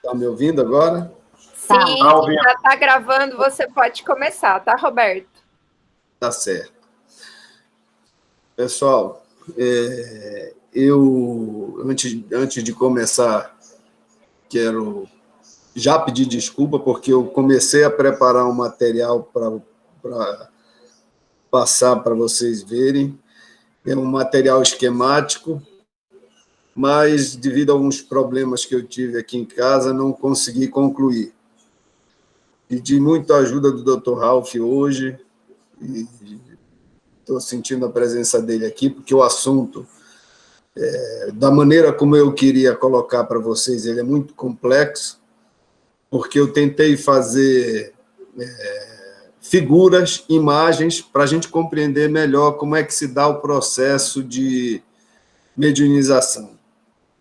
Está me ouvindo agora? Sim, já está gravando, você pode começar, tá, Roberto? Tá certo. Pessoal, eu, antes de começar, quero já pedir desculpa, porque eu comecei a preparar um material para passar para vocês verem. É um material esquemático, mas, devido a alguns problemas que eu tive aqui em casa, não consegui concluir. Pedi muito a ajuda do Dr. Ralph hoje, e estou sentindo a presença dele aqui, porque o assunto, da maneira como eu queria colocar para vocês, ele é muito complexo, porque eu tentei fazer figuras, imagens, para a gente compreender melhor como é que se dá o processo de mediunização.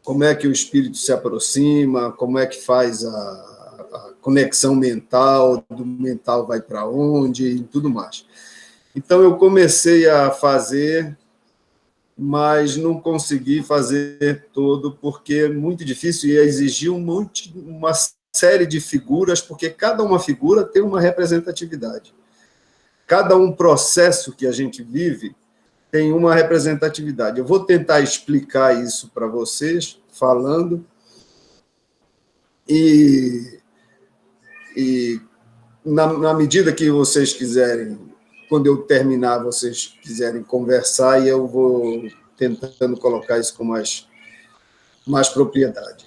Como é que o espírito se aproxima, como é que faz a conexão mental, do mental vai para onde e tudo mais. Então, eu comecei a fazer, mas não consegui fazer todo, porque é muito difícil e ia exigir uma série de figuras, porque cada uma figura tem uma representatividade. Cada um processo que a gente vive tem uma representatividade. Eu vou tentar explicar isso para vocês, falando, e na medida que vocês quiserem, quando eu terminar, vocês quiserem conversar, e eu vou tentando colocar isso com mais propriedade.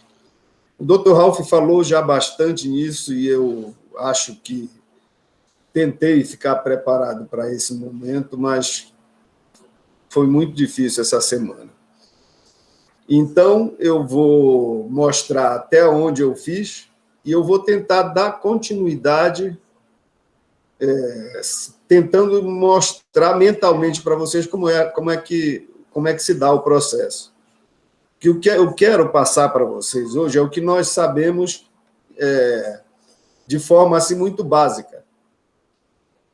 O Dr. Ralph falou já bastante nisso, e eu acho que tentei ficar preparado para esse momento, mas foi muito difícil essa semana. Então, eu vou mostrar até onde eu fiz, e eu vou tentar dar continuidade, tentando mostrar mentalmente para vocês como é que se dá o processo. Que o que eu quero passar para vocês hoje é o que nós sabemos de forma assim muito básica.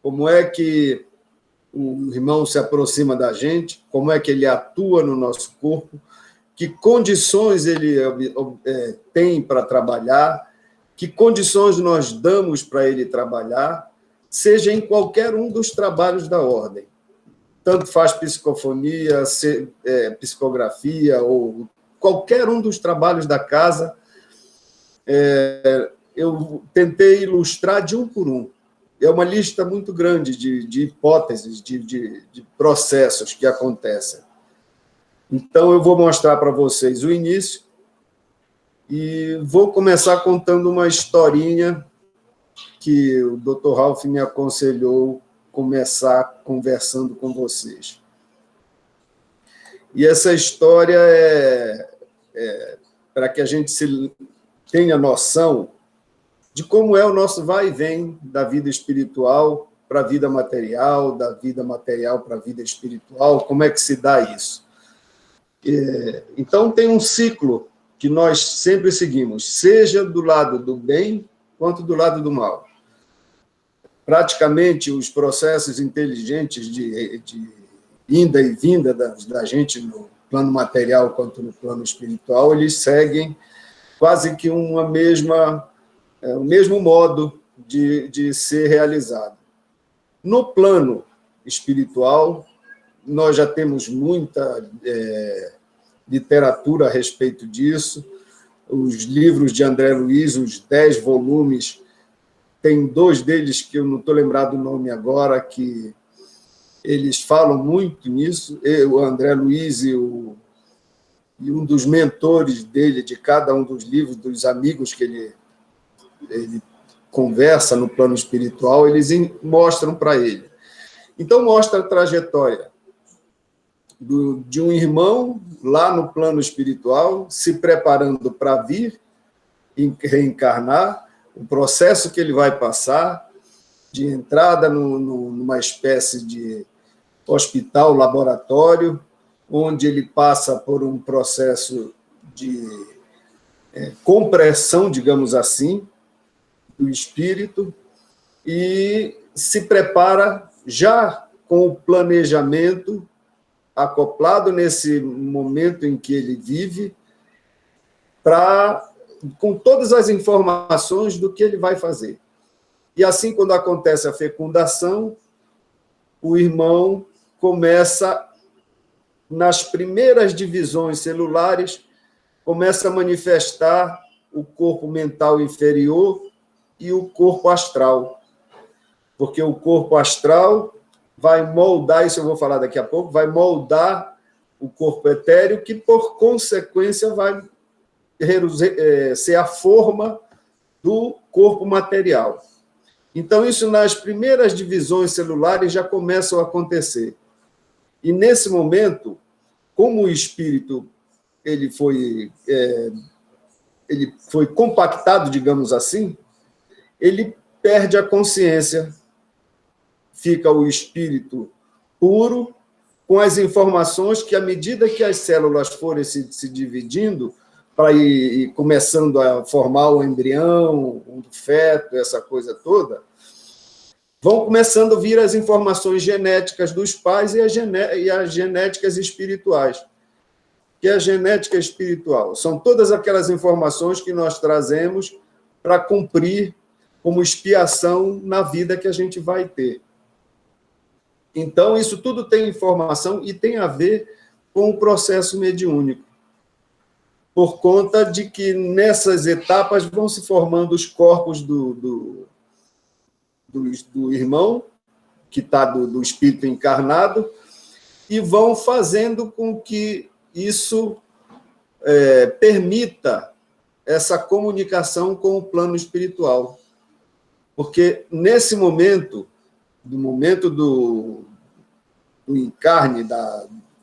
Como é que o irmão se aproxima da gente, como é que ele atua no nosso corpo, que condições ele tem para trabalhar, que condições nós damos para ele trabalhar, seja em qualquer um dos trabalhos da ordem. Tanto faz psicofonia, psicografia, ou qualquer um dos trabalhos da casa, eu tentei ilustrar de um por um. É uma lista muito grande de hipóteses, de processos que acontecem. Então, eu vou mostrar para vocês o início e vou começar contando uma historinha que o Dr. Ralph me aconselhou começar conversando com vocês. E essa história para que a gente tenha noção de como é o nosso vai e vem da vida espiritual para a vida material, da vida material para a vida espiritual, como é que se dá isso. Então, tem um ciclo que nós sempre seguimos, seja do lado do bem quanto do lado do mal. Praticamente, os processos inteligentes de ida e vinda da gente no plano material quanto no plano espiritual, eles seguem quase que o mesmo modo de ser realizado. No plano espiritual, nós já temos muita literatura a respeito disso. Os livros de André Luiz, os 10 volumes, tem 2 deles que eu não estou lembrado o nome agora, que eles falam muito nisso. O André Luiz e um dos mentores dele, de cada um dos livros, dos amigos que ele conversa no plano espiritual, eles mostram para ele. Então, mostra a trajetória de um irmão lá no plano espiritual, se preparando para vir reencarnar, o processo que ele vai passar, de entrada numa espécie de hospital, laboratório, onde ele passa por um processo de compressão, digamos assim, do espírito, e se prepara já com o planejamento acoplado nesse momento em que ele vive, para com todas as informações do que ele vai fazer. E assim, quando acontece a fecundação, o irmão começa, nas primeiras divisões celulares, começa a manifestar o corpo mental inferior e o corpo astral. Porque o corpo astral vai moldar, isso eu vou falar daqui a pouco, vai moldar o corpo etéreo, que, por consequência, vai ser a forma do corpo material. Então, isso nas primeiras divisões celulares já começam a acontecer. E, nesse momento, como o espírito ele foi compactado, digamos assim, ele perde a consciência, fica o espírito puro, com as informações que, à medida que as células forem se dividindo, para ir começando a formar o embrião, o feto, essa coisa toda, vão começando a vir as informações genéticas dos pais e as genéticas espirituais. Que é a genética espiritual? São todas aquelas informações que nós trazemos para cumprir como expiação na vida que a gente vai ter. Então, isso tudo tem informação e tem a ver com o processo mediúnico, por conta de que nessas etapas vão se formando os corpos do irmão, que está do espírito encarnado, e vão fazendo com que isso permita essa comunicação com o plano espiritual. Porque, nesse momento, do encarne,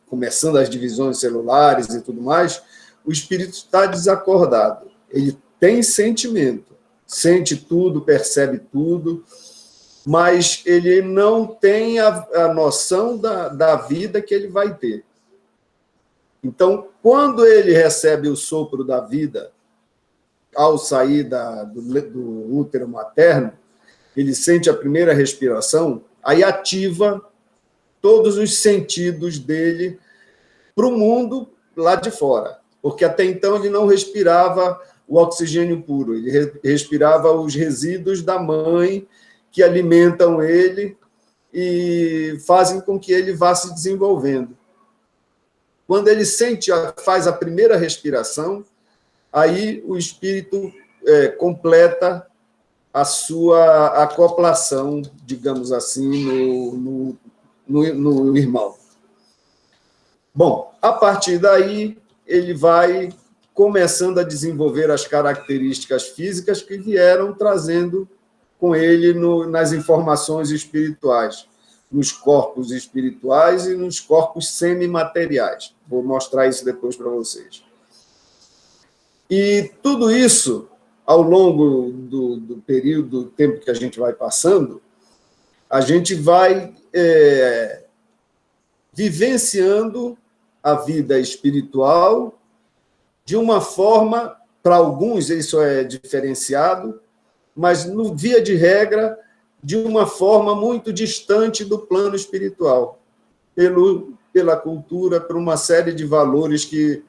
começando as divisões celulares e tudo mais, o espírito está desacordado. Ele tem sentimento, sente tudo, percebe tudo, mas ele não tem a noção da vida que ele vai ter. Então, quando ele recebe o sopro da vida, ao sair do útero materno, ele sente a primeira respiração, aí ativa todos os sentidos dele para o mundo lá de fora. Porque até então ele não respirava o oxigênio puro, ele respirava os resíduos da mãe que alimentam ele e fazem com que ele vá se desenvolvendo. Quando ele faz a primeira respiração, aí o espírito completa a sua acoplação, digamos assim, no irmão. Bom, a partir daí, ele vai começando a desenvolver as características físicas que vieram trazendo com ele nas informações espirituais, nos corpos espirituais e nos corpos semimateriais. Vou mostrar isso depois para vocês. E tudo isso, ao longo do período, do tempo que a gente vai passando, a gente vai vivenciando a vida espiritual de uma forma, para alguns isso é diferenciado, mas, no via de regra, de uma forma muito distante do plano espiritual, pela cultura, por uma série de valores que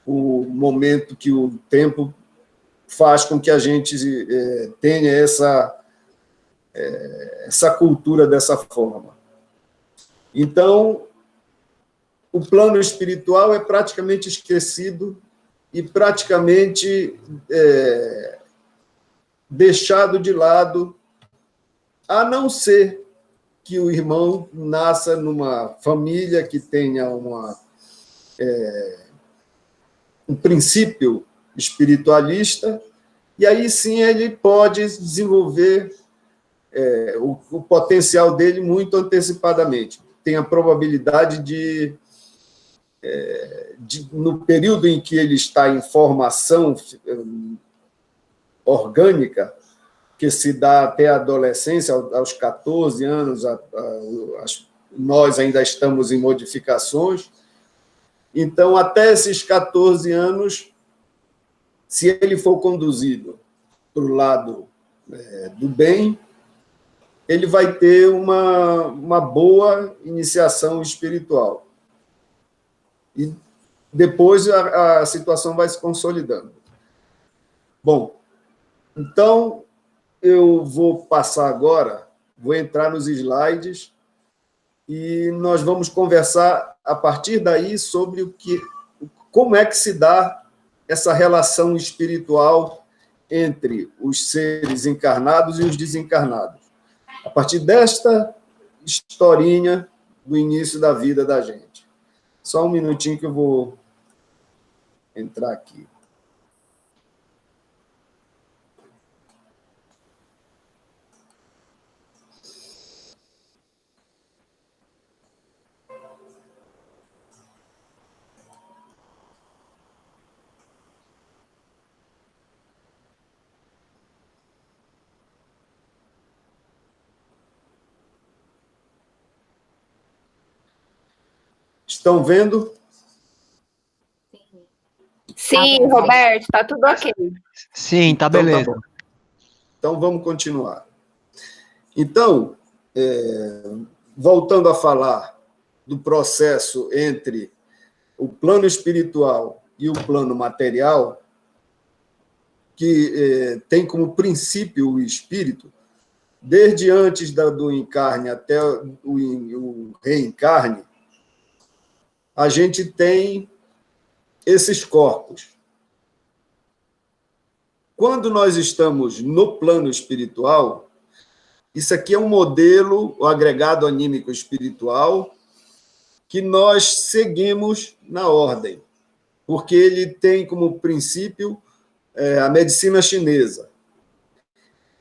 o momento, que o tempo faz com que a gente tenha essa cultura dessa forma. Então, o plano espiritual é praticamente esquecido e praticamente deixado de lado, a não ser que o irmão nasça numa família que tenha um princípio espiritualista, e aí sim ele pode desenvolver o potencial dele muito antecipadamente. Tem a probabilidade de, no período em que ele está em formação orgânica, que se dá até a adolescência, aos 14 anos, nós ainda estamos em modificações. Então, até esses 14 anos, se ele for conduzido para o lado do bem, ele vai ter uma boa iniciação espiritual. E depois a situação vai se consolidando. Bom, então eu vou passar agora, vou entrar nos slides e nós vamos conversar a partir daí sobre como é que se dá essa relação espiritual entre os seres encarnados e os desencarnados. A partir desta historinha do início da vida da gente. Só um minutinho que eu vou entrar aqui. Estão vendo? Sim, Roberto, está tudo ok. Sim, tá beleza. Tá, então, vamos continuar. Então, voltando a falar do processo entre o plano espiritual e o plano material, que tem como princípio o espírito, desde antes do encarne até o reencarne, a gente tem esses corpos. Quando nós estamos no plano espiritual, isso aqui é um modelo, o agregado anímico espiritual, que nós seguimos na ordem, porque ele tem como princípio a medicina chinesa.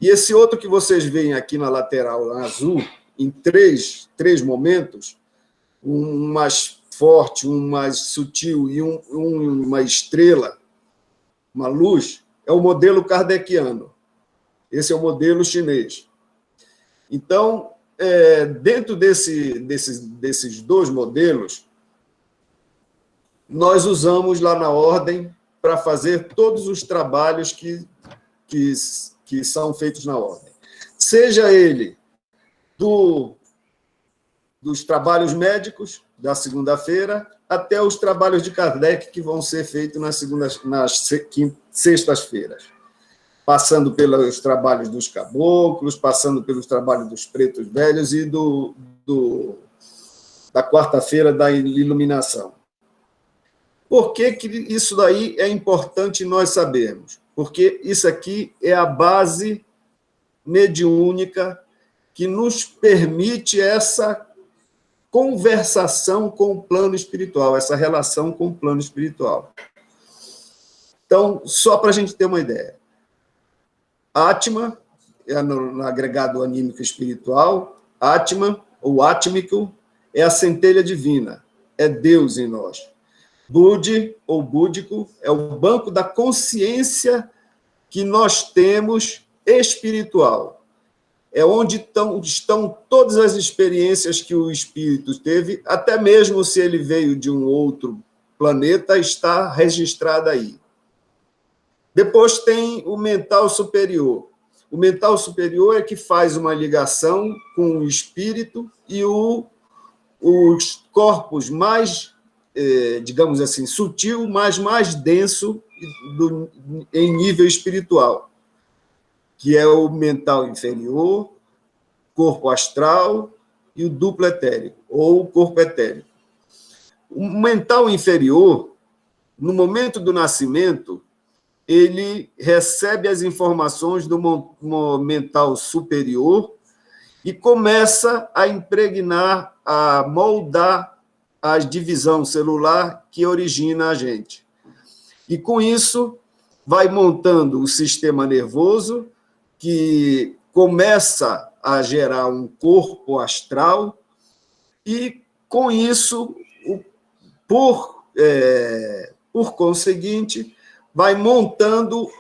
E esse outro que vocês veem aqui na lateral azul, em três momentos, um mais forte, um mais sutil e uma estrela, uma luz, é o modelo kardeciano. Esse é o modelo chinês. Então, dentro desses dois modelos, nós usamos lá na ordem para fazer todos os trabalhos que são feitos na ordem. Seja ele dos trabalhos médicos da segunda-feira até os trabalhos de Kardec que vão ser feitos nas sextas-feiras, passando pelos trabalhos dos caboclos, passando pelos trabalhos dos pretos velhos e da quarta-feira da iluminação. Por que isso daí é importante nós sabermos? Porque isso aqui é a base mediúnica que nos permite essa conversação com o plano espiritual, essa relação com o plano espiritual. Então, só para a gente ter uma ideia, Atma, no agregado anímico espiritual, Atma, ou átmico, é a centelha divina, é Deus em nós. Budi, ou búdico, é o banco da consciência que nós temos espiritual. É onde estão todas as experiências que o espírito teve, até mesmo se ele veio de um outro planeta, está registrado aí. Depois tem o mental superior. O mental superior é que faz uma ligação com o espírito e os corpos mais, digamos assim, sutil, mas mais denso em nível espiritual, que é o mental inferior, corpo astral e o duplo etérico, ou o corpo etérico. O mental inferior, no momento do nascimento, ele recebe as informações do mental superior e começa a impregnar, a moldar a divisão celular que origina a gente. E, com isso, vai montando o sistema nervoso, que começa a gerar um corpo astral, e, com isso, por conseguinte, vai montando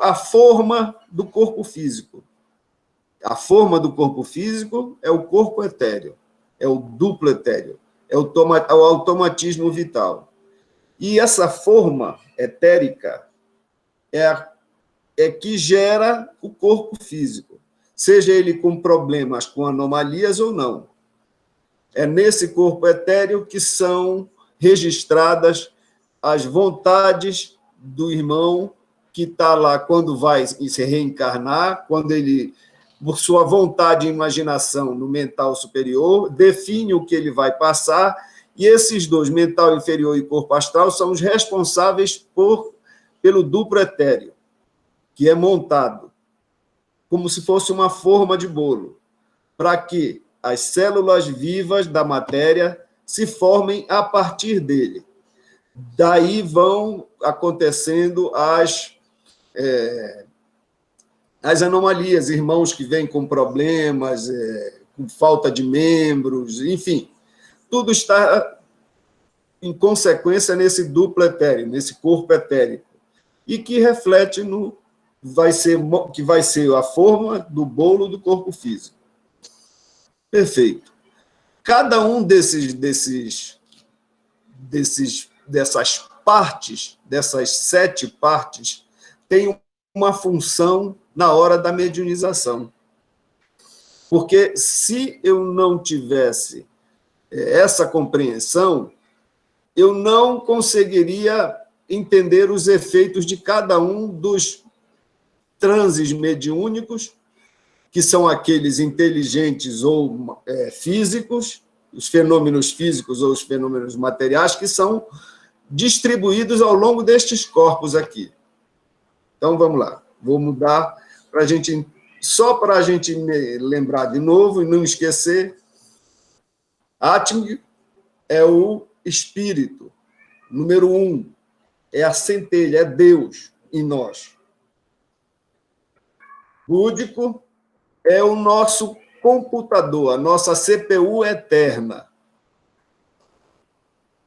a forma do corpo físico. A forma do corpo físico é o corpo etéreo, é o duplo etéreo, é o automatismo vital. E essa forma etérica é que gera o corpo físico, seja ele com problemas, com anomalias ou não. É nesse corpo etéreo que são registradas as vontades do irmão que está lá quando vai se reencarnar, quando ele, por sua vontade e imaginação no mental superior, define o que ele vai passar, e esses dois, mental inferior e corpo astral, são os responsáveis pelo duplo etéreo, que é montado como se fosse uma forma de bolo, para que as células vivas da matéria se formem a partir dele. Daí vão acontecendo as anomalias, irmãos que vêm com problemas, com falta de membros, enfim. Tudo está em consequência nesse duplo etéreo, nesse corpo etérico, e que reflete que vai ser a forma do bolo do corpo físico. Perfeito. Cada um dessas partes, dessas 7 partes, tem uma função na hora da mediunização. Porque se eu não tivesse essa compreensão, eu não conseguiria entender os efeitos de cada um dos transes mediúnicos, que são aqueles inteligentes ou físicos, os fenômenos físicos ou os fenômenos materiais, que são distribuídos ao longo destes corpos aqui. Então, vamos lá. Vou mudar para a gente, só para a gente lembrar de novo e não esquecer. Atman é o espírito. Número 1 é a centelha, é Deus em nós. Búdico é o nosso computador, a nossa CPU eterna.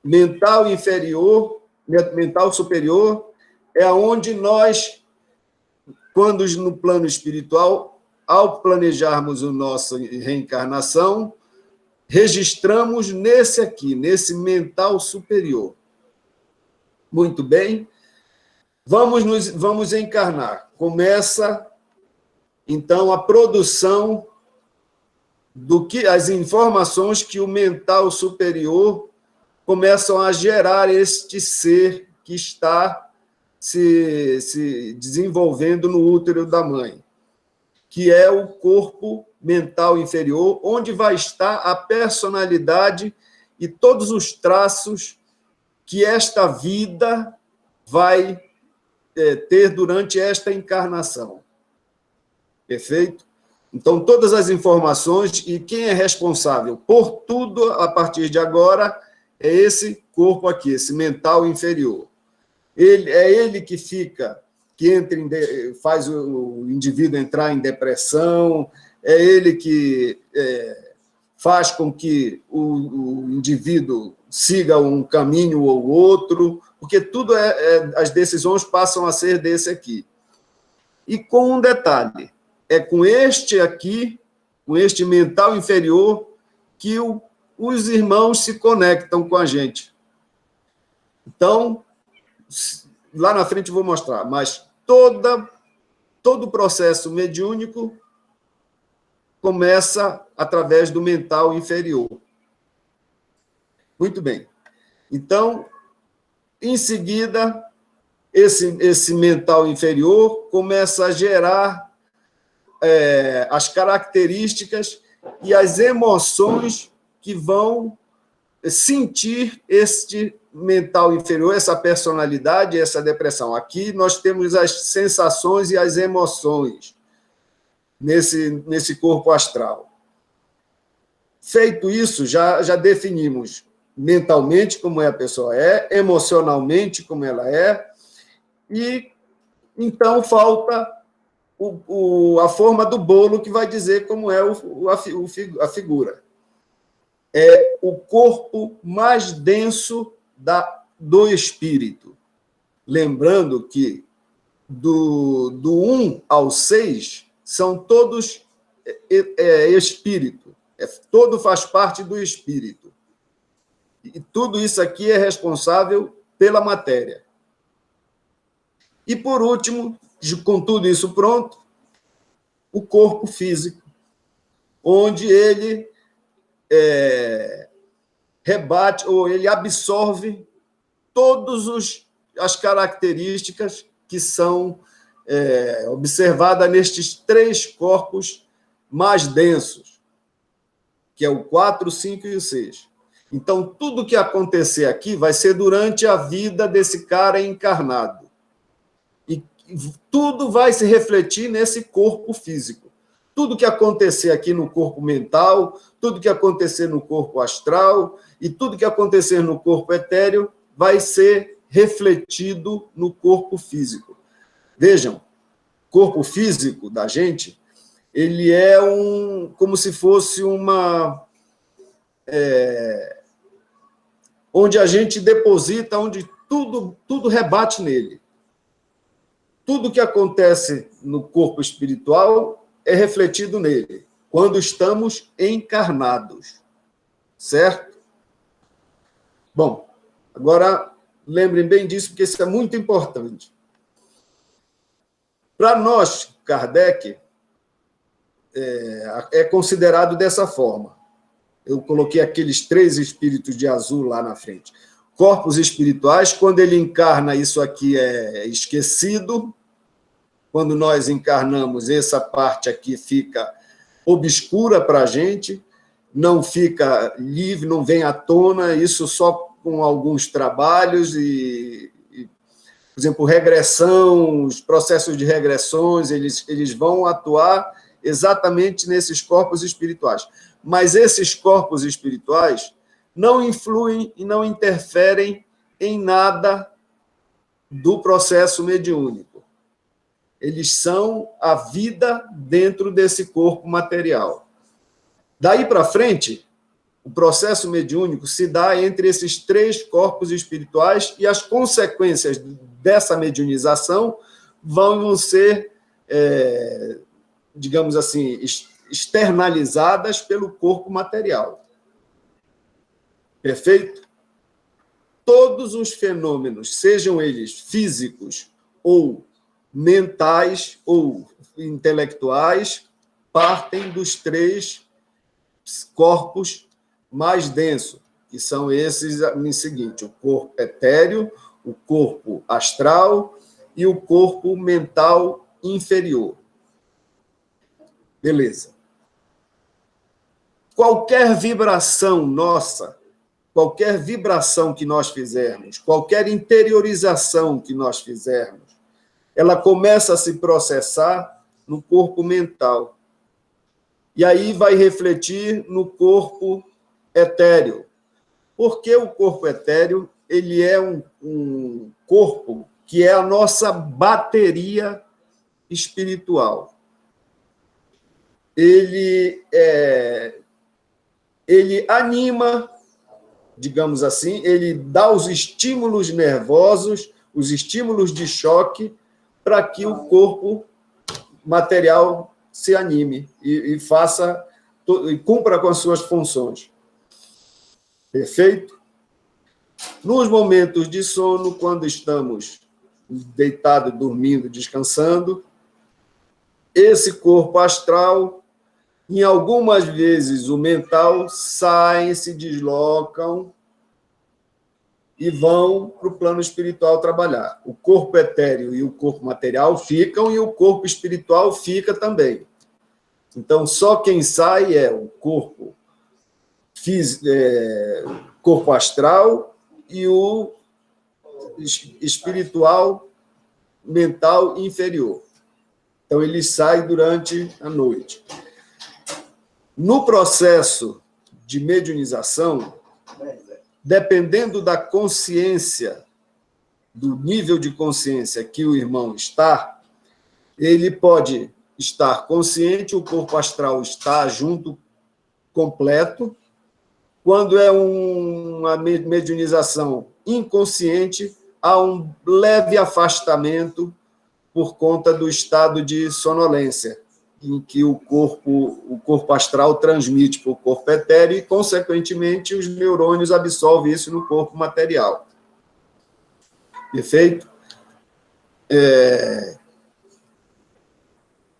Mental inferior, mental superior, é onde nós, quando no plano espiritual, ao planejarmos a nossa reencarnação, registramos nesse aqui, nesse mental superior. Muito bem. Vamos encarnar. Começa, então, a produção as informações que o mental superior começam a gerar este ser que está se desenvolvendo no útero da mãe, que é o corpo mental inferior, onde vai estar a personalidade e todos os traços que esta vida vai ter durante esta encarnação. Perfeito? Então, todas as informações, e quem é responsável por tudo a partir de agora é esse corpo aqui, esse mental inferior. É ele que faz o indivíduo entrar em depressão, é ele que faz com que o indivíduo siga um caminho ou outro, porque tudo as decisões passam a ser desse aqui. E com um detalhe, é com este aqui, com este mental inferior, que os irmãos se conectam com a gente. Então, lá na frente eu vou mostrar, mas todo o processo mediúnico começa através do mental inferior. Muito bem. Então, em seguida, esse mental inferior começa a gerar as características e as emoções que vão sentir este mental inferior, essa personalidade, essa depressão. Aqui nós temos as sensações e as emoções nesse corpo astral. Feito isso, já definimos mentalmente como a pessoa é, emocionalmente como ela é, e então falta a forma do bolo que vai dizer como é a figura. É o corpo mais denso do espírito. Lembrando que do 1 ao 6 são todos espírito. Todo faz parte do espírito. E tudo isso aqui é responsável pela matéria. E, por último, com tudo isso pronto, o corpo físico, onde ele rebate ou ele absorve todas as características que são observadas nestes 3 corpos mais densos, que é o 4, o 5 e o 6. Então, tudo que acontecer aqui vai ser durante a vida desse cara encarnado. E tudo vai se refletir nesse corpo físico. Tudo que acontecer aqui no corpo mental, tudo que acontecer no corpo astral e tudo que acontecer no corpo etéreo vai ser refletido no corpo físico. Vejam, o corpo físico da gente, ele é como se fosse onde a gente deposita, onde tudo rebate nele. Tudo que acontece no corpo espiritual é refletido nele, quando estamos encarnados. Certo? Bom, agora lembrem bem disso, porque isso é muito importante. Para nós, Kardec, é considerado dessa forma. Eu coloquei aqueles 3 espíritos de azul lá na frente. Corpos espirituais, quando ele encarna, isso aqui é esquecido. Quando nós encarnamos, essa parte aqui fica obscura para a gente, não fica livre, não vem à tona, isso só com alguns trabalhos por exemplo, regressão, os processos de regressões, eles vão atuar exatamente nesses corpos espirituais. Mas esses corpos espirituais não influem e não interferem em nada do processo mediúnico. Eles são a vida dentro desse corpo material. Daí para frente, o processo mediúnico se dá entre esses 3 corpos espirituais e as consequências dessa mediunização vão ser, digamos assim, externalizadas pelo corpo material. Perfeito? Todos os fenômenos, sejam eles físicos ou mentais ou intelectuais, partem dos 3 corpos mais densos, que são esses em seguinte: o corpo etéreo, o corpo astral e o corpo mental inferior. Beleza. Qualquer vibração nossa, qualquer vibração que nós fizermos, qualquer interiorização que nós fizermos, ela começa a se processar no corpo mental. E aí vai refletir no corpo etéreo. Porque o corpo etéreo, ele é um corpo que é a nossa bateria espiritual. Ele anima, digamos assim, ele dá os estímulos nervosos, os estímulos de choque, para que o corpo material se anime e faça e cumpra com as suas funções. Perfeito? Nos momentos de sono, quando estamos deitados, dormindo, descansando, esse corpo astral, em algumas vezes o mental, saem, se deslocam e vão para o plano espiritual trabalhar. O corpo etéreo e o corpo material ficam e o corpo espiritual fica também. Então, só quem sai é o corpo corpo astral e o espiritual mental inferior. Então, ele sai durante a noite. No processo de mediunização, dependendo da consciência, do nível de consciência que o irmão está, ele pode estar consciente, o corpo astral está junto, completo. Quando é uma mediunização inconsciente, há um leve afastamento por conta do estado de sonolência, em que o corpo astral transmite para o corpo etéreo e, consequentemente, os neurônios absorvem isso no corpo material. Perfeito?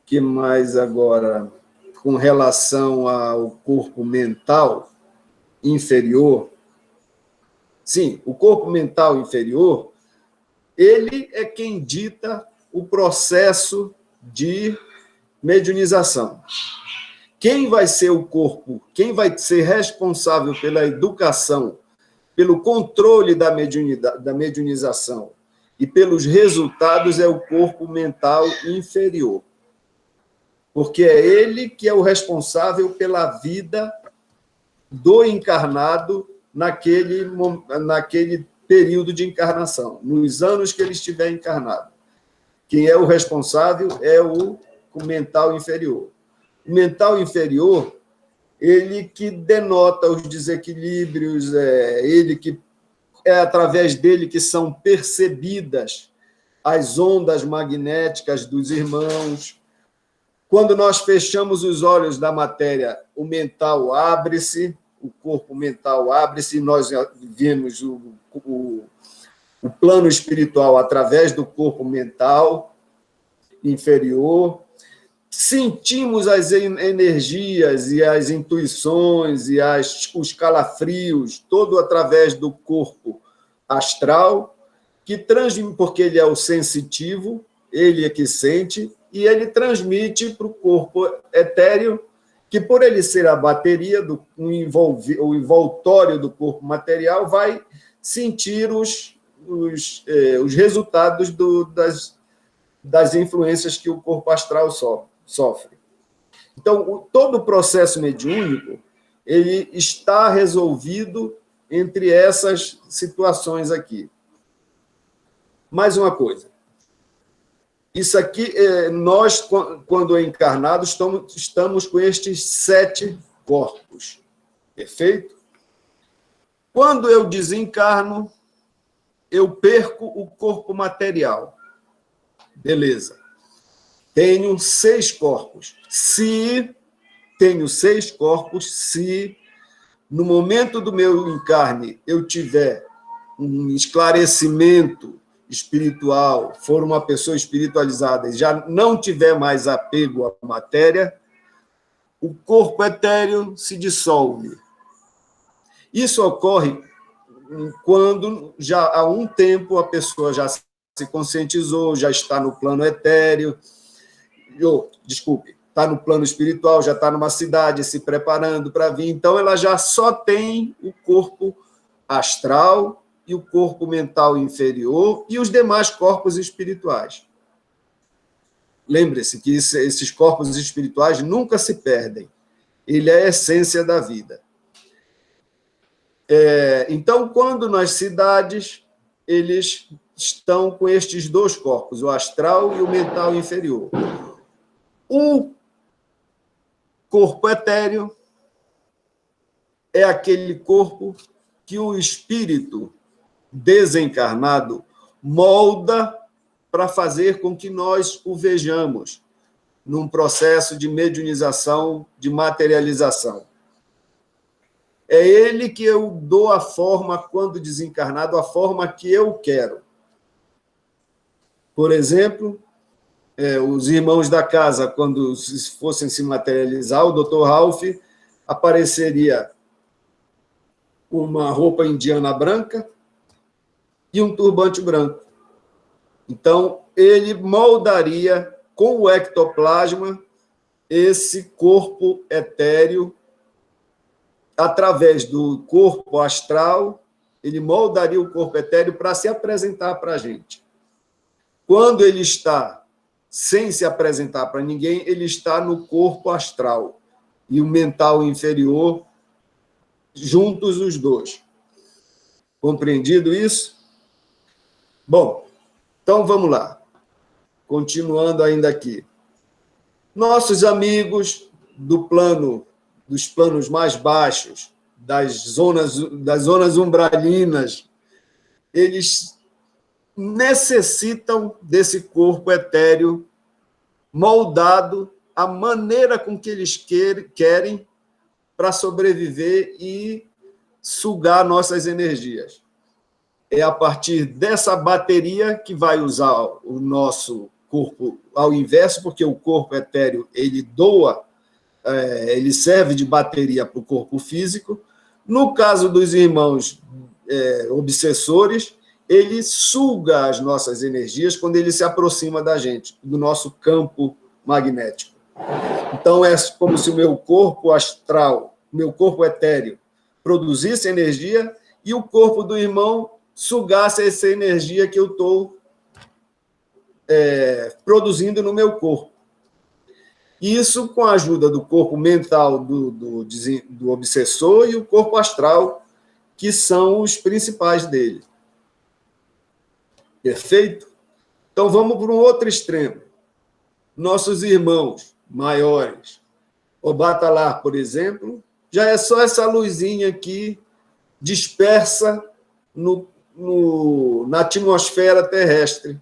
Que mais agora, com relação ao corpo mental inferior? Sim, o corpo mental inferior, ele é quem dita o processo de mediunização. Quem vai ser o corpo, quem vai ser responsável pela educação, pelo controle da mediunização e pelos resultados é o corpo mental inferior. Porque é ele que é o responsável pela vida do encarnado naquele período de encarnação, nos anos que ele estiver encarnado. Quem é o responsável é o mental inferior. O mental inferior, ele que denota os desequilíbrios, é através dele que são percebidas as ondas magnéticas dos irmãos. Quando nós fechamos os olhos da matéria, o mental abre-se, o corpo mental abre-se, e nós vemos o plano espiritual através do corpo mental inferior. Sentimos as energias e as intuições e os calafrios, todo através do corpo astral, porque ele é o sensitivo, ele é que sente, e ele transmite para o corpo etéreo, que por ele ser a bateria, o envoltório do corpo material, vai sentir os resultados das influências que o corpo astral sofre. Então, todo o processo mediúnico ele está resolvido entre essas situações aqui. Mais uma coisa. Isso aqui, nós, quando encarnados, estamos com estes 7 corpos. Perfeito? Quando eu desencarno, eu perco o corpo material. Beleza. Tenho 6 corpos. Tenho 6 corpos, se no momento do meu encarne eu tiver um esclarecimento espiritual, for uma pessoa espiritualizada e já não tiver mais apego à matéria, o corpo etéreo se dissolve. Isso ocorre quando já há um tempo a pessoa já se conscientizou, já está no plano etéreo, está no plano espiritual, já está numa cidade se preparando para vir, então ela já só tem o corpo astral e o corpo mental inferior e os demais corpos espirituais. Lembre-se que esses corpos espirituais nunca se perdem. Ele é a essência da vida. Então, quando nas cidades, eles estão com estes 2 corpos, o astral e o mental inferior. O corpo etéreo é aquele corpo que o espírito desencarnado molda para fazer com que nós o vejamos num processo de mediunização, de materialização. É ele que eu dou a forma, quando desencarnado, a forma que eu quero. Por exemplo, os irmãos da casa, quando fossem se materializar, o Dr. Ralph apareceria com uma roupa indiana branca e um turbante branco. Então, ele moldaria com o ectoplasma esse corpo etéreo através do corpo astral, ele moldaria o corpo etéreo para se apresentar para a gente. Quando ele está sem se apresentar para ninguém, ele está no corpo astral e o mental inferior, juntos os 2. Compreendido isso? Bom, então vamos lá. Continuando ainda aqui. Nossos amigos dos planos mais baixos, das zonas umbralinas, eles necessitam desse corpo etéreo moldado à maneira com que eles querem para sobreviver e sugar nossas energias. É a partir dessa bateria que vai usar o nosso corpo ao inverso, porque o corpo etéreo ele doa, ele serve de bateria para o corpo físico. No caso dos irmãos obsessores, ele suga as nossas energias quando ele se aproxima da gente, do nosso campo magnético. Então, é como se o meu corpo astral, meu corpo etéreo, produzisse energia e o corpo do irmão sugasse essa energia que eu estou produzindo no meu corpo. Isso com a ajuda do corpo mental do obsessor e o corpo astral, que são os principais dele. Perfeito? Então, vamos para um outro extremo. Nossos irmãos maiores, o Batalar, por exemplo, já é só essa luzinha aqui dispersa na atmosfera terrestre,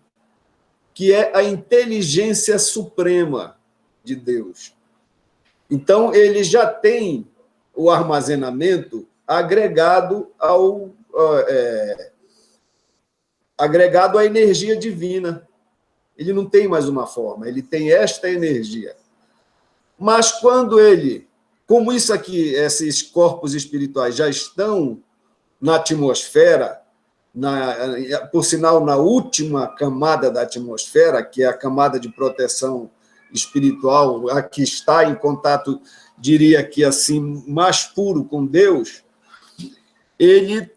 que é a inteligência suprema de Deus. Então, ele já tem o armazenamento agregado agregado à energia divina. Ele não tem mais uma forma, ele tem esta energia. Mas quando como isso aqui, esses corpos espirituais já estão na atmosfera, por sinal, na última camada da atmosfera, que é a camada de proteção espiritual, a que está em contato, diria que assim, mais puro com Deus, ele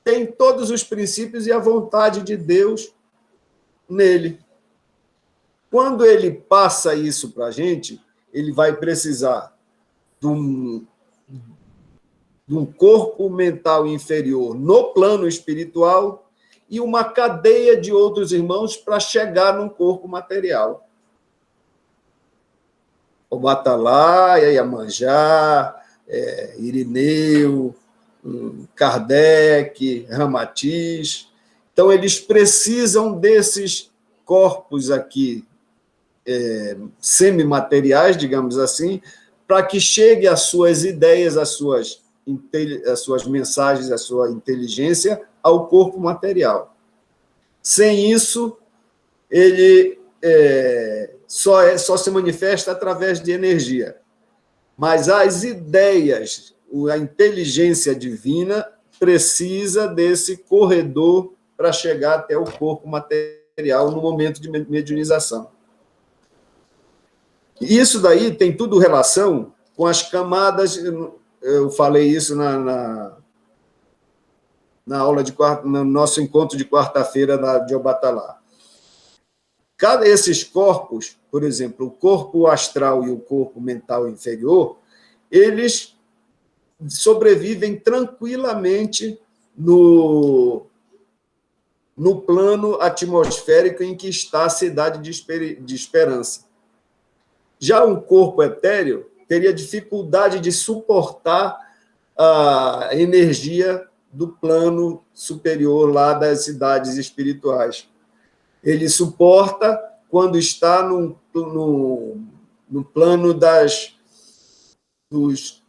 tem todos os princípios e a vontade de Deus nele. Quando ele passa isso para a gente, ele vai precisar de um corpo mental inferior no plano espiritual e uma cadeia de outros irmãos para chegar num corpo material. O Batalá, Iemanjá, Irineu, Kardec, Ramatiz. Então, eles precisam desses corpos aqui semimateriais, digamos assim, para que chegue as suas ideias, as suas mensagens, a sua inteligência ao corpo material. Sem isso, ele só se manifesta através de energia. Mas as ideias, a inteligência divina precisa desse corredor para chegar até o corpo material no momento de mediunização. Isso daí tem tudo relação com as camadas. Eu falei isso na aula no nosso encontro de quarta-feira de Obatalá. Esses corpos, por exemplo, o corpo astral e o corpo mental inferior, eles sobrevivem tranquilamente no plano atmosférico em que está a cidade de Esperança. Já um corpo etéreo teria dificuldade de suportar a energia do plano superior lá das cidades espirituais. Ele suporta quando está no plano dos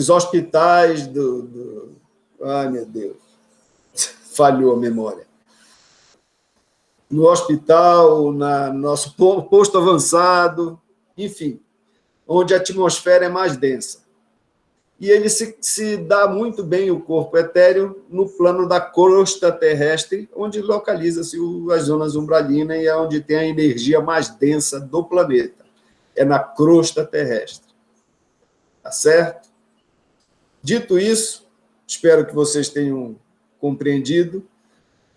hospitais ai, meu Deus, falhou a memória. No hospital, no nosso posto avançado, enfim, onde a atmosfera é mais densa. E ele se dá muito bem, o corpo etéreo, no plano da crosta terrestre, onde localiza-se as zonas umbralinas e é onde tem a energia mais densa do planeta. É na crosta terrestre. Tá certo? Dito isso, espero que vocês tenham compreendido.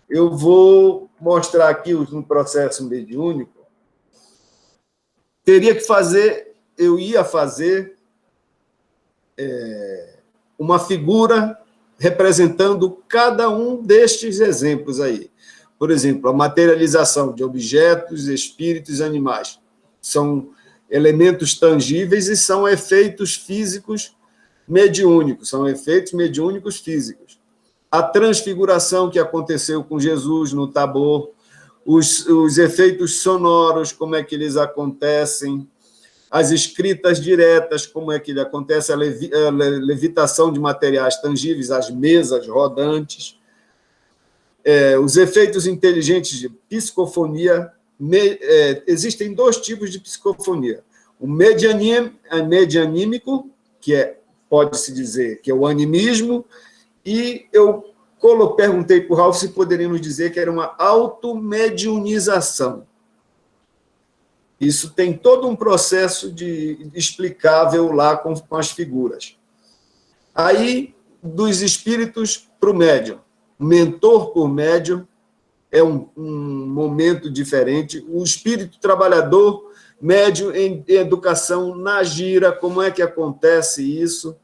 Eu vou mostrar aqui no processo mediúnico. Eu ia fazer uma figura representando cada um destes exemplos aí. Por exemplo, a materialização de objetos, espíritos e animais. São elementos tangíveis e são efeitos físicos mediúnicos, são efeitos mediúnicos físicos. A transfiguração que aconteceu com Jesus no Tabor, os efeitos sonoros, como é que eles acontecem, as escritas diretas, como é que ele acontece, a levitação de materiais tangíveis, as mesas rodantes, os efeitos inteligentes de psicofonia. Existem dois tipos de psicofonia. O medianímico, que pode-se dizer que é o animismo, e eu perguntei para o Ralph se poderíamos dizer que era uma automediunização. Isso tem todo um processo explicável lá com as figuras. Aí, dos espíritos para o médium. Mentor por médium é um momento diferente. O espírito trabalhador, médium em educação na gira, como é que acontece isso?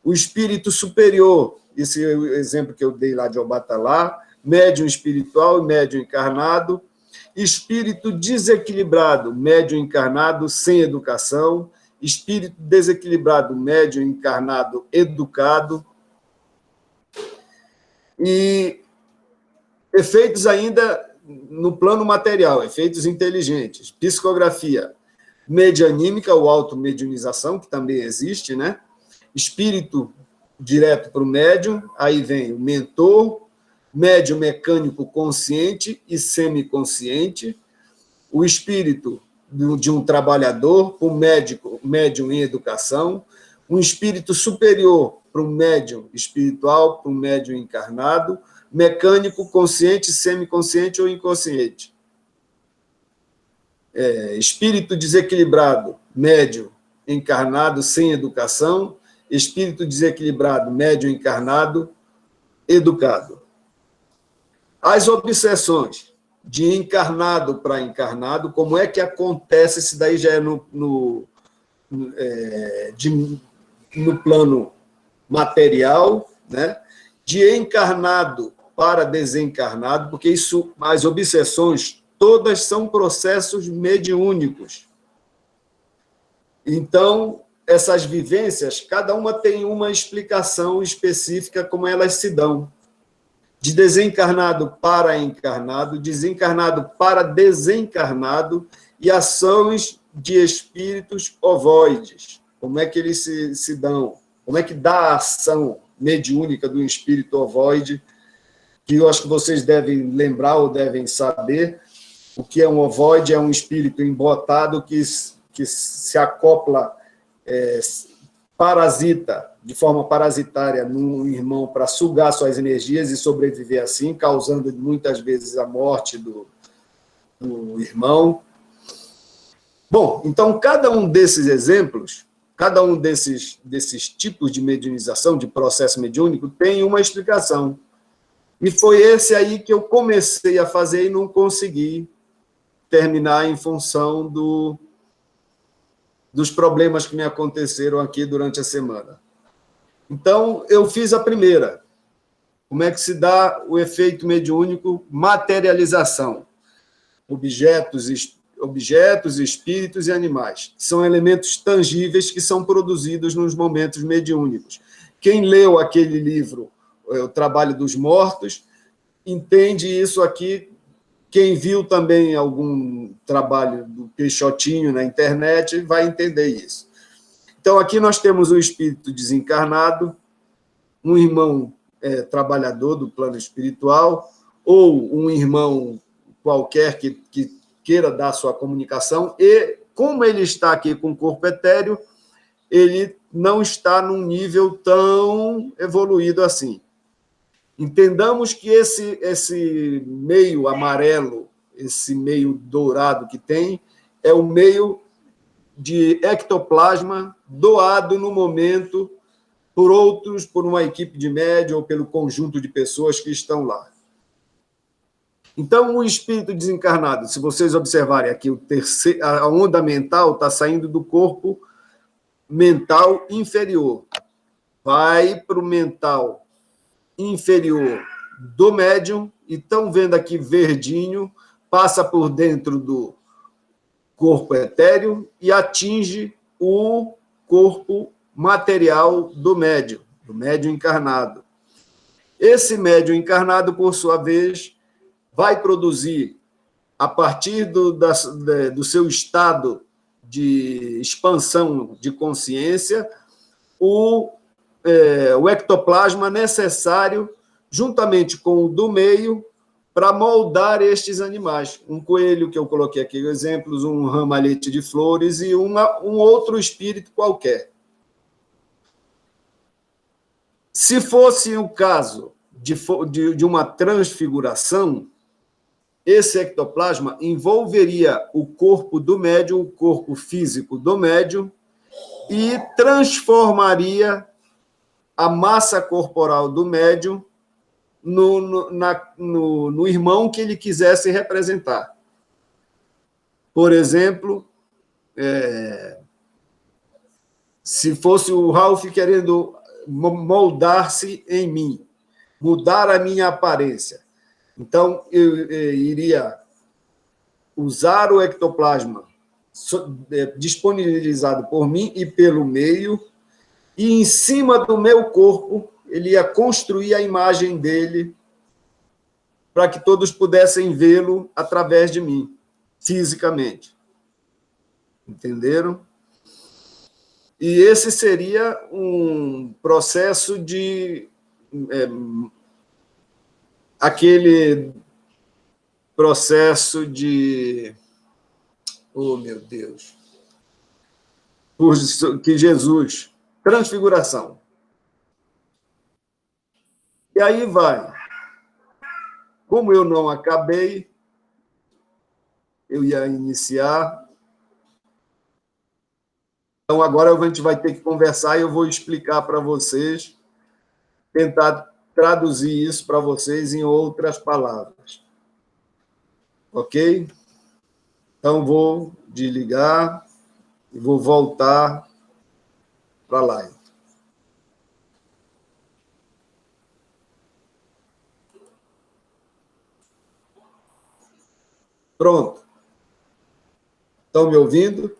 O espírito superior, esse é o exemplo que eu dei lá de Obatalá, médium espiritual e médium encarnado. Espírito desequilibrado, médium encarnado sem educação. Espírito desequilibrado, médium encarnado educado. E efeitos ainda no plano material, efeitos inteligentes, psicografia medianímica ou automediunização, que também existe, né? Espírito direto para o médium, aí vem o mentor, médium mecânico consciente e semiconsciente, o espírito de um trabalhador, para o médium em educação, um espírito superior para um médium espiritual, para um médium encarnado, mecânico, consciente, semiconsciente ou inconsciente. Espírito desequilibrado, médium encarnado sem educação, espírito desequilibrado, médium encarnado, educado. As obsessões de encarnado para encarnado, como é que acontece? Isso daí já é no plano material, né? De encarnado para desencarnado, porque as obsessões todas são processos mediúnicos. Então, essas vivências, cada uma tem uma explicação específica como elas se dão. De desencarnado para encarnado, desencarnado para desencarnado, e ações de espíritos ovoides. Como é que eles se dão? Como é que dá a ação mediúnica do espírito ovoide, que eu acho que vocês devem lembrar ou devem saber. O que é um ovoide? É um espírito embotado que se acopla, parasita, de forma parasitária, num irmão para sugar suas energias e sobreviver assim, causando muitas vezes a morte do irmão. Bom, então, cada um desses exemplos, cada um desses tipos de mediunização, de processo mediúnico, tem uma explicação. E foi esse aí que eu comecei a fazer e não consegui terminar em função dos problemas que me aconteceram aqui durante a semana. Então, eu fiz a primeira. Como é que se dá o efeito mediúnico? Materialização. Objetos, espíritos e animais. São elementos tangíveis que são produzidos nos momentos mediúnicos. Quem leu aquele livro, O Trabalho dos Mortos, entende isso aqui. Quem viu também algum trabalho do Peixotinho na internet vai entender isso. Então, aqui nós temos um espírito desencarnado, um irmão trabalhador do plano espiritual, ou um irmão qualquer que queira dar sua comunicação, e como ele está aqui com o corpo etéreo, ele não está num nível tão evoluído assim. Entendamos que esse meio amarelo, esse meio dourado que tem, é o meio de ectoplasma doado no momento por outros, por uma equipe de médium ou pelo conjunto de pessoas que estão lá. Então, o espírito desencarnado, se vocês observarem aqui, a onda mental está saindo do corpo mental inferior, vai para o mental inferior do médium, e estão vendo aqui verdinho, passa por dentro do corpo etéreo e atinge o corpo material do médium encarnado. Esse médium encarnado, por sua vez, vai produzir, a partir do seu estado de expansão de consciência, o ectoplasma necessário, juntamente com o do meio, para moldar estes animais. Um coelho, que eu coloquei aqui exemplos, um ramalhete de flores e um outro espírito qualquer. Se fosse o caso de uma transfiguração, esse ectoplasma envolveria o corpo do médium, o corpo físico do médium, e transformaria a massa corporal do médium no irmão que ele quisesse representar. Por exemplo, se fosse o Ralph querendo moldar-se em mim, mudar a minha aparência, então eu iria usar o ectoplasma disponibilizado por mim e pelo meio, e em cima do meu corpo ele ia construir a imagem dele para que todos pudessem vê-lo através de mim, fisicamente. Entenderam? E esse seria um processo de... aquele processo de... Oh, meu Deus! Que Jesus... Transfiguração. E aí vai. Como eu não acabei, eu ia iniciar. Então, agora a gente vai ter que conversar e eu vou explicar para vocês, tentar traduzir isso para vocês em outras palavras. Ok? Então, vou desligar e vou voltar para a live. Pronto. Estão me ouvindo?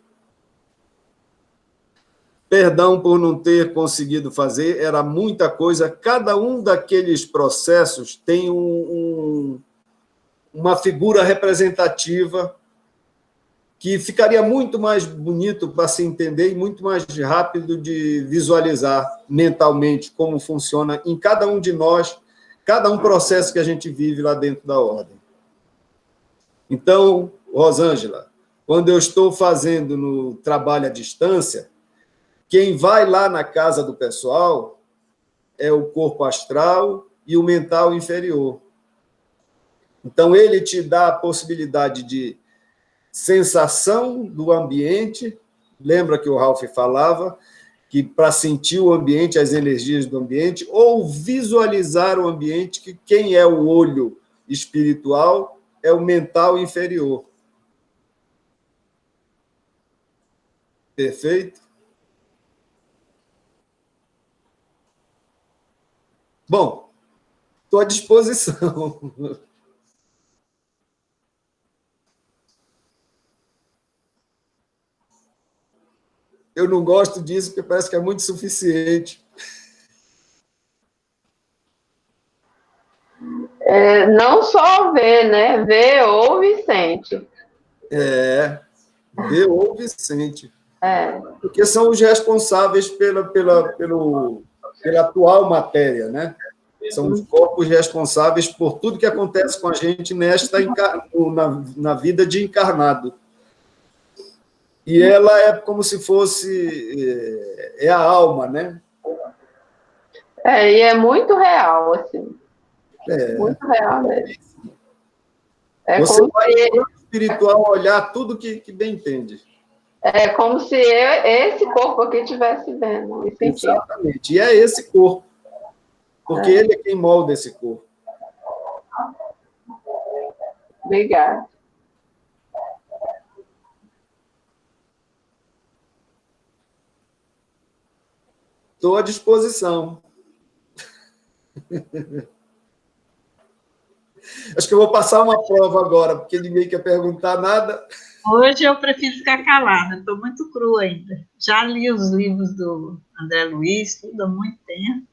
Perdão por não ter conseguido fazer, era muita coisa. Cada um daqueles processos tem uma figura representativa que ficaria muito mais bonito para se entender e muito mais rápido de visualizar mentalmente como funciona em cada um de nós, cada um processo que a gente vive lá dentro da ordem. Então, Rosângela, quando eu estou fazendo no trabalho à distância, quem vai lá na casa do pessoal é o corpo astral e o mental inferior. Então, ele te dá a possibilidade de sensação do ambiente. Lembra que o Ralph falava que para sentir o ambiente, as energias do ambiente, ou visualizar o ambiente, que quem é o olho espiritual é o mental inferior. Perfeito? Bom, estou à disposição. Eu não gosto disso, porque parece que é muito suficiente. Não só ver, né? Vê, ouve e sente. Vê, ouve e sente. É. Porque são os responsáveis pela atual matéria, né? São os corpos responsáveis por tudo que acontece com a gente na vida de encarnado. E ela é como se fosse a alma, né? E é muito real, assim. Muito real mesmo. Você vai no plano espiritual olhar tudo que bem entende. É como se esse corpo aqui estivesse vendo. Exatamente. E é esse corpo. Porque ele é quem molda esse corpo. Obrigada. Estou à disposição. Acho que eu vou passar uma prova agora, porque ninguém quer perguntar nada. Hoje eu prefiro ficar calada, estou muito crua ainda. Já li os livros do André Luiz, tudo há muito tempo,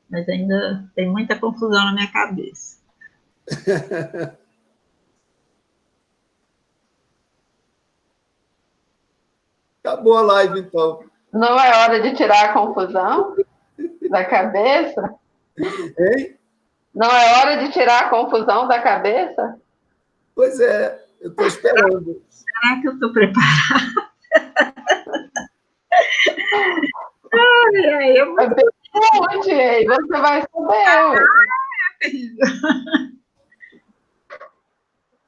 mas ainda tem muita confusão na minha cabeça. Acabou a live, então. Não é hora de tirar a confusão da cabeça? Hein? Não é hora de tirar a confusão da cabeça? Pois é, eu estou esperando. Será que eu estou preparada? Eu Pergunte, você vai saber.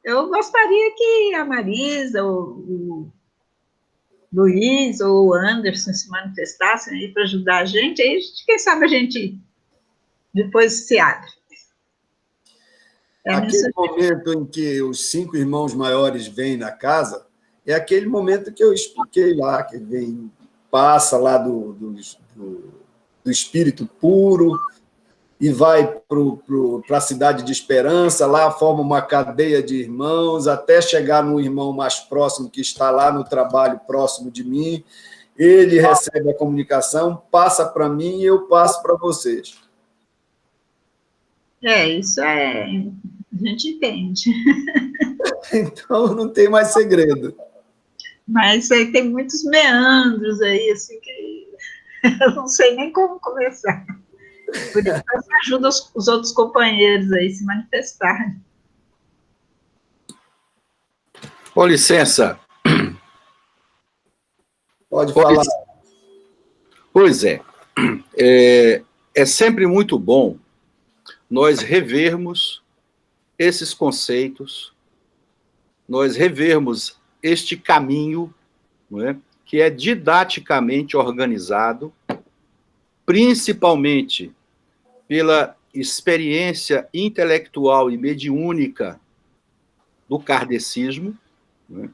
Eu gostaria que a Marisa, o Luiz ou o Anderson se manifestassem aí para ajudar a gente. Aí, quem sabe a gente depois se abre. Aquele momento em que os 5 irmãos maiores vêm na casa é aquele momento que eu expliquei lá, que vem, passa lá do espírito puro e vai para a cidade de Esperança, lá forma uma cadeia de irmãos, até chegar no irmão mais próximo, que está lá no trabalho próximo de mim. Ele recebe a comunicação, passa para mim e eu passo para vocês. Isso a gente entende. Então, não tem mais segredo. Mas aí tem muitos meandros aí, assim, que eu não sei nem como começar. Por isso que ajuda os outros companheiros aí a se manifestarem. Com licença. Pode falar. Pois é. É sempre muito bom nós revermos esses conceitos, nós revermos este caminho, não é, que é didaticamente organizado, principalmente pela experiência intelectual e mediúnica do kardecismo, né,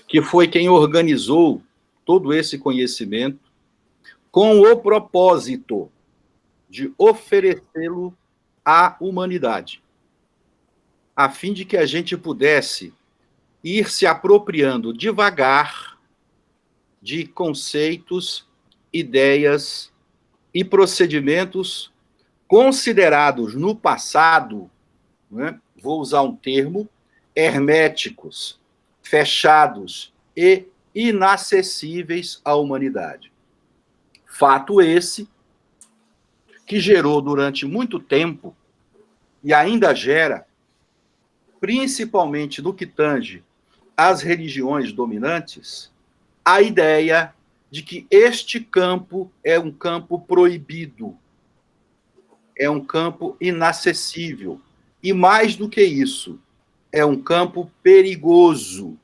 que foi quem organizou todo esse conhecimento com o propósito de oferecê-lo à humanidade, a fim de que a gente pudesse ir se apropriando devagar de conceitos, ideias e procedimentos considerados no passado, né, vou usar um termo, herméticos, fechados e inacessíveis à humanidade. Fato esse que gerou durante muito tempo, e ainda gera, principalmente no que tange às religiões dominantes, a ideia de que este campo é um campo proibido, é um campo inacessível, e mais do que isso, é um campo perigoso,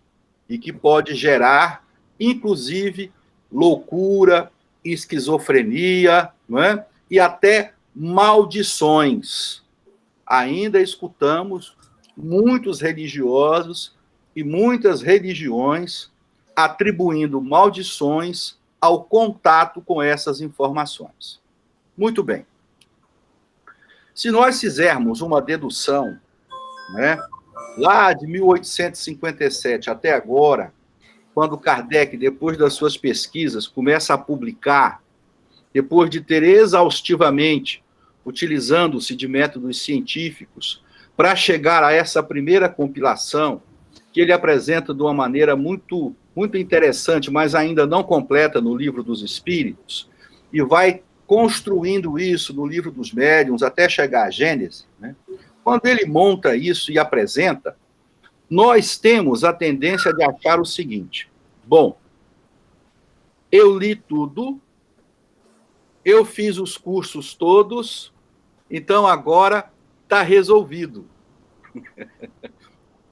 e que pode gerar, inclusive, loucura, esquizofrenia, não é? E até maldições. Ainda escutamos muitos religiosos e muitas religiões atribuindo maldições ao contato com essas informações. Muito bem. Se nós fizermos uma dedução, né, lá de 1857 até agora, quando Kardec, depois das suas pesquisas, começa a publicar, depois de ter exaustivamente, utilizando-se de métodos científicos, para chegar a essa primeira compilação, que ele apresenta de uma maneira muito, muito interessante, mas ainda não completa no Livro dos Espíritos, e vai construindo isso no Livro dos Médiuns até chegar à Gênese, né? Quando ele monta isso e apresenta, nós temos a tendência de achar o seguinte: bom, eu li tudo, eu fiz os cursos todos, então agora está resolvido.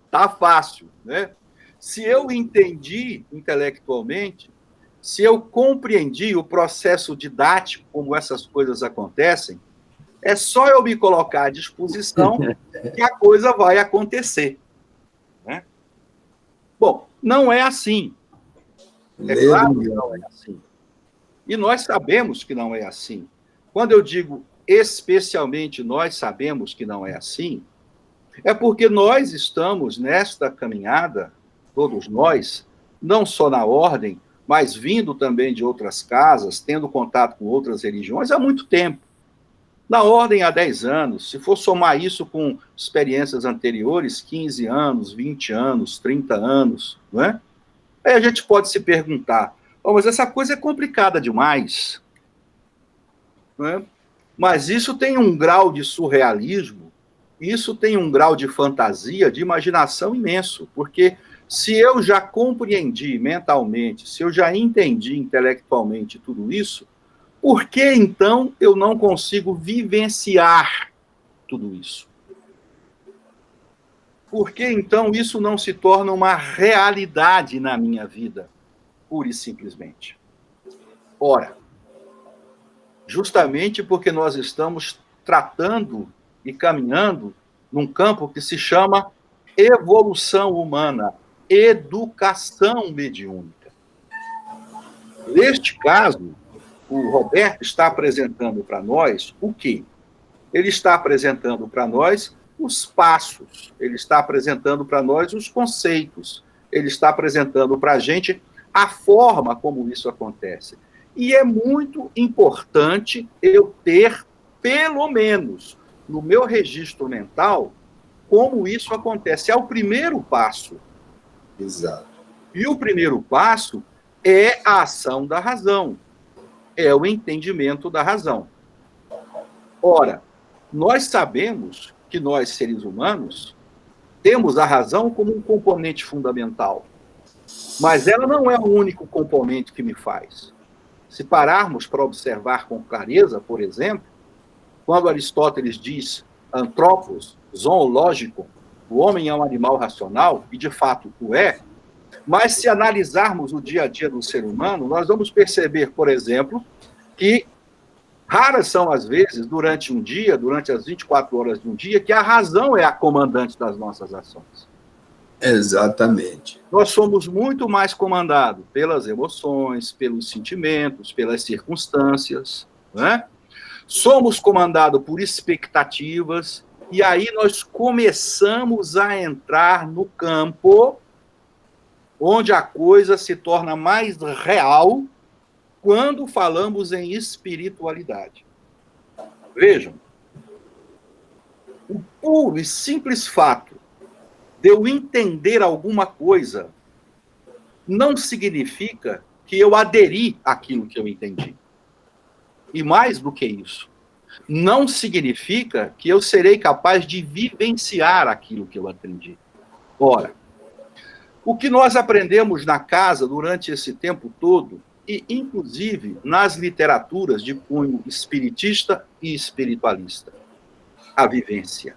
Está fácil, né? Se eu entendi intelectualmente, se eu compreendi o processo didático, como essas coisas acontecem, é só eu me colocar à disposição que a coisa vai acontecer, né? Bom, não é assim. É claro que não é assim. E nós sabemos que não é assim. Quando eu digo especialmente nós sabemos que não é assim, é porque nós estamos nesta caminhada, todos nós, não só na ordem, mas vindo também de outras casas, tendo contato com outras religiões há muito tempo. Na ordem há 10 anos, se for somar isso com experiências anteriores, 15 anos, 20 anos, 30 anos, não é? Aí a gente pode se perguntar, oh, mas essa coisa é complicada demais, não é? Mas isso tem um grau de surrealismo, isso tem um grau de fantasia, de imaginação imenso, porque se eu já compreendi mentalmente, se eu já entendi intelectualmente tudo isso, por que, então, eu não consigo vivenciar tudo isso? Por que, então, isso não se torna uma realidade na minha vida, pura e simplesmente? Ora, justamente porque nós estamos tratando e caminhando num campo que se chama evolução humana, educação mediúnica. Neste caso, o Roberto está apresentando para nós o quê? Ele está apresentando para nós os passos, ele está apresentando para nós os conceitos, ele está apresentando para a gente a forma como isso acontece. E é muito importante eu ter, pelo menos, no meu registro mental, como isso acontece. É o primeiro passo. Exato. E o primeiro passo é a ação da razão, é o entendimento da razão. Ora, nós sabemos que nós, seres humanos, temos a razão como um componente fundamental. Mas ela não é o único componente que me faz. Se pararmos para observar com clareza, por exemplo, quando Aristóteles diz antropos, zoológico, o homem é um animal racional, e de fato o é, mas se analisarmos o dia a dia do ser humano, nós vamos perceber, por exemplo, que raras são as vezes, durante um dia, durante as 24 horas de um dia, que a razão é a comandante das nossas ações. Exatamente. Nós somos muito mais comandados pelas emoções, pelos sentimentos, pelas circunstâncias, né? Somos comandados por expectativas, e aí nós começamos a entrar no campo onde a coisa se torna mais real quando falamos em espiritualidade. Vejam, o puro e simples fato de eu entender alguma coisa não significa que eu aderi àquilo que eu entendi. E mais do que isso, não significa que eu serei capaz de vivenciar aquilo que eu aprendi. Ora, o que nós aprendemos na casa durante esse tempo todo, e inclusive nas literaturas de cunho espiritista e espiritualista, a vivência.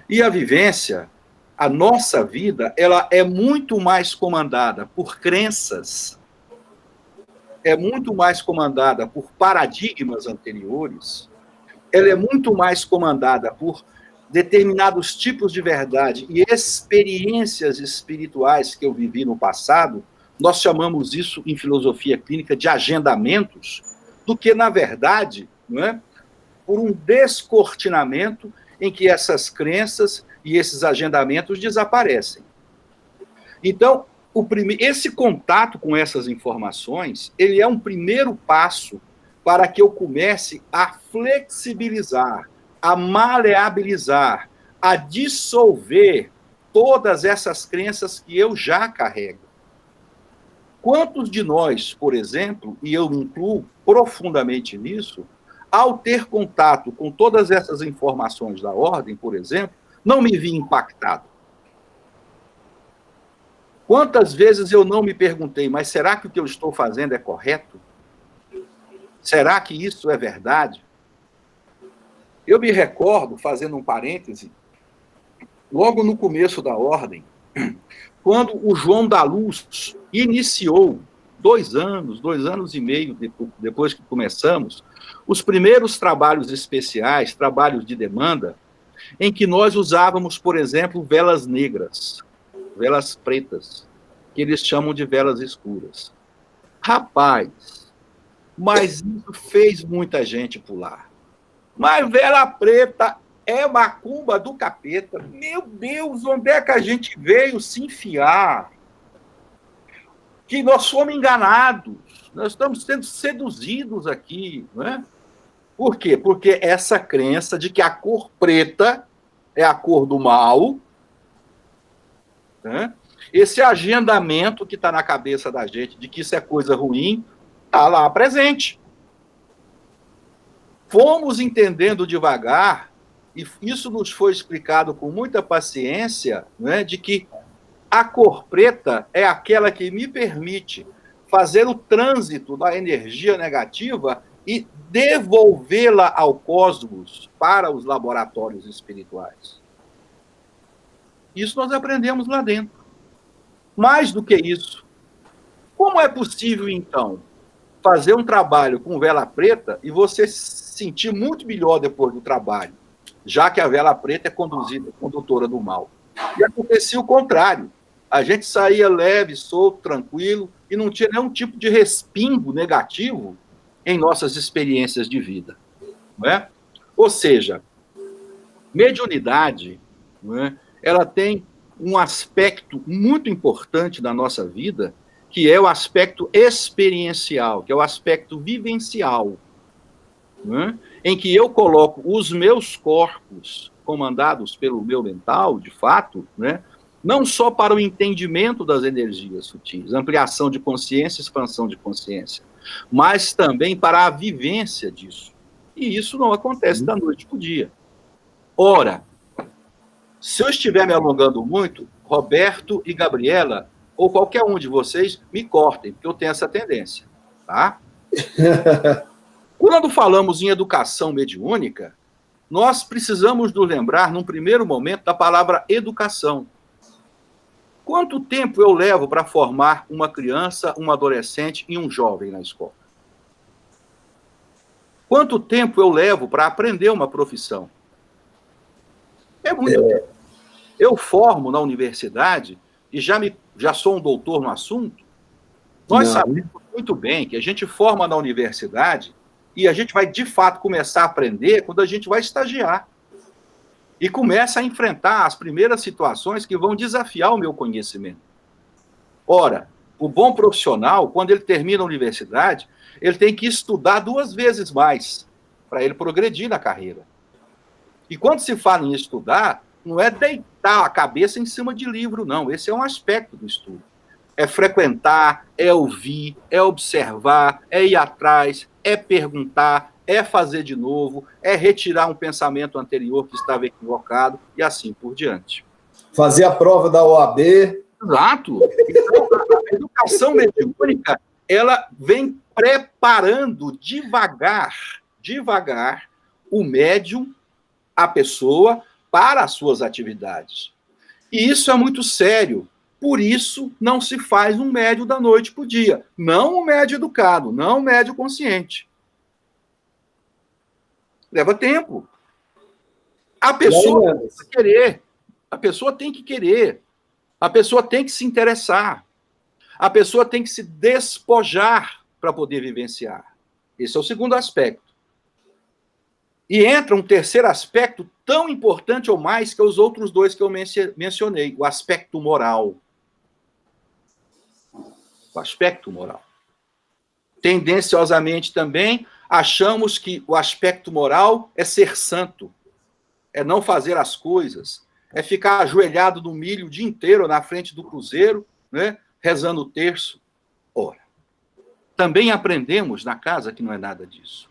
E a vivência, a nossa vida, ela é muito mais comandada por crenças, é muito mais comandada por paradigmas anteriores, ela é muito mais comandada por determinados tipos de verdade e experiências espirituais que eu vivi no passado. Nós chamamos isso, em filosofia clínica, de agendamentos, do que, na verdade, não é, por um descortinamento em que essas crenças e esses agendamentos desaparecem. Então, esse contato com essas informações, ele é um primeiro passo para que eu comece a flexibilizar, a maleabilizar, a dissolver todas essas crenças que eu já carrego. Quantos de nós, por exemplo, e eu me incluo profundamente nisso, ao ter contato com todas essas informações da ordem, por exemplo, não me vi impactado? Quantas vezes eu não me perguntei, mas será que o que eu estou fazendo é correto? Será que isso é verdade? Eu me recordo, fazendo um parêntese, logo no começo da ordem, quando o João da Luz iniciou, 2 anos e meio depois que começamos, os primeiros trabalhos especiais, trabalhos de demanda, em que nós usávamos, por exemplo, velas negras, velas pretas, que eles chamam de velas escuras. Rapaz, mas isso fez muita gente pular. Mas vela preta é macumba do capeta. Meu Deus, onde é que a gente veio se enfiar? Que nós fomos enganados. Nós estamos sendo seduzidos aqui, não é? Por quê? Porque essa crença de que a cor preta é a cor do mal, né? Esse agendamento que está na cabeça da gente de que isso é coisa ruim, está lá presente. Fomos entendendo devagar, e isso nos foi explicado com muita paciência, né, de que a cor preta é aquela que me permite fazer o trânsito da energia negativa e devolvê-la ao cosmos para os laboratórios espirituais. Isso nós aprendemos lá dentro. Mais do que isso, como é possível, então, fazer um trabalho com vela preta e você se sentir muito melhor depois do trabalho, já que a vela preta é condutora do mal? E acontecia o contrário. A gente saía leve, solto, tranquilo, e não tinha nenhum tipo de respingo negativo em nossas experiências de vida. Não é? Ou seja, mediunidade, não é? Ela tem um aspecto muito importante da nossa vida, que é o aspecto experiencial, que é o aspecto vivencial, não é? Em que eu coloco os meus corpos, comandados pelo meu mental, de fato, né, não só para o entendimento das energias sutis, ampliação de consciência, expansão de consciência, mas também para a vivência disso. E isso não acontece da noite para o dia. Ora, se eu estiver me alongando muito, Roberto e Gabriela, ou qualquer um de vocês, me cortem, porque eu tenho essa tendência, tá? Quando falamos em educação mediúnica, nós precisamos nos lembrar, num primeiro momento, da palavra educação. Quanto tempo eu levo para formar uma criança, um adolescente e um jovem na escola? Quanto tempo eu levo para aprender uma profissão? É muito tempo. Eu formo na universidade e já sou um doutor no assunto. Nós sabemos muito bem que a gente forma na universidade e a gente vai, de fato, começar a aprender quando a gente vai estagiar. E começa a enfrentar as primeiras situações que vão desafiar o meu conhecimento. Ora, o bom profissional, quando ele termina a universidade, ele tem que estudar 2 vezes mais para ele progredir na carreira. E quando se fala em estudar, não é deitar a cabeça em cima de livro, não. Esse é um aspecto do estudo. É frequentar, é ouvir, é observar, é ir atrás, é perguntar, é fazer de novo, é retirar um pensamento anterior que estava equivocado, e assim por diante. Fazer a prova da OAB. Exato. Então, a educação mediúnica, ela vem preparando devagar, o médium, a pessoa, para as suas atividades. E isso é muito sério. Por isso, não se faz um médium da noite para o dia. Não um médium educado, não um médium consciente. Leva tempo. A pessoa tem que querer. A pessoa tem que querer. A pessoa tem que se interessar. A pessoa tem que se despojar para poder vivenciar. Esse é o segundo aspecto. E entra um terceiro aspecto tão importante ou mais que os outros 2 que eu mencionei, o aspecto moral. O aspecto moral. Tendenciosamente também, achamos que o aspecto moral é ser santo, é não fazer as coisas, é ficar ajoelhado no milho o dia inteiro na frente do cruzeiro, né, rezando o terço. Ora, também aprendemos na casa que não é nada disso.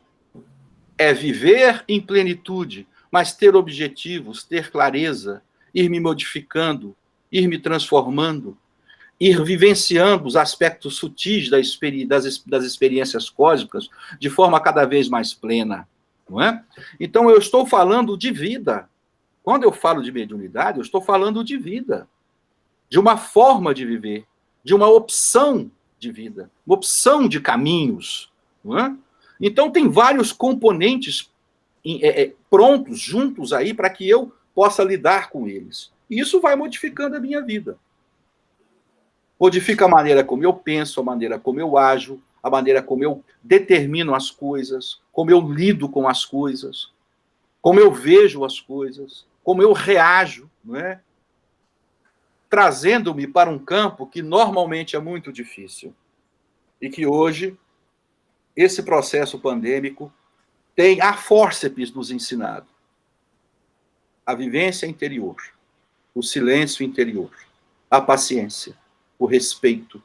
É viver em plenitude, mas ter objetivos, ter clareza, ir me modificando, ir me transformando, ir vivenciando os aspectos sutis das experiências cósmicas de forma cada vez mais plena, não é? Então, eu estou falando de vida. Quando eu falo de mediunidade, eu estou falando de vida, de uma forma de viver, de uma opção de vida, uma opção de caminhos, não é? Então, tem vários componentes prontos, juntos aí, para que eu possa lidar com eles. E isso vai modificando a minha vida. Modifica a maneira como eu penso, a maneira como eu ajo, a maneira como eu determino as coisas, como eu lido com as coisas, como eu vejo as coisas, como eu reajo, não é? Trazendo-me para um campo que normalmente é muito difícil. E que hoje, esse processo pandêmico tem a fórceps nos ensinado. A vivência interior, o silêncio interior, a paciência, o respeito,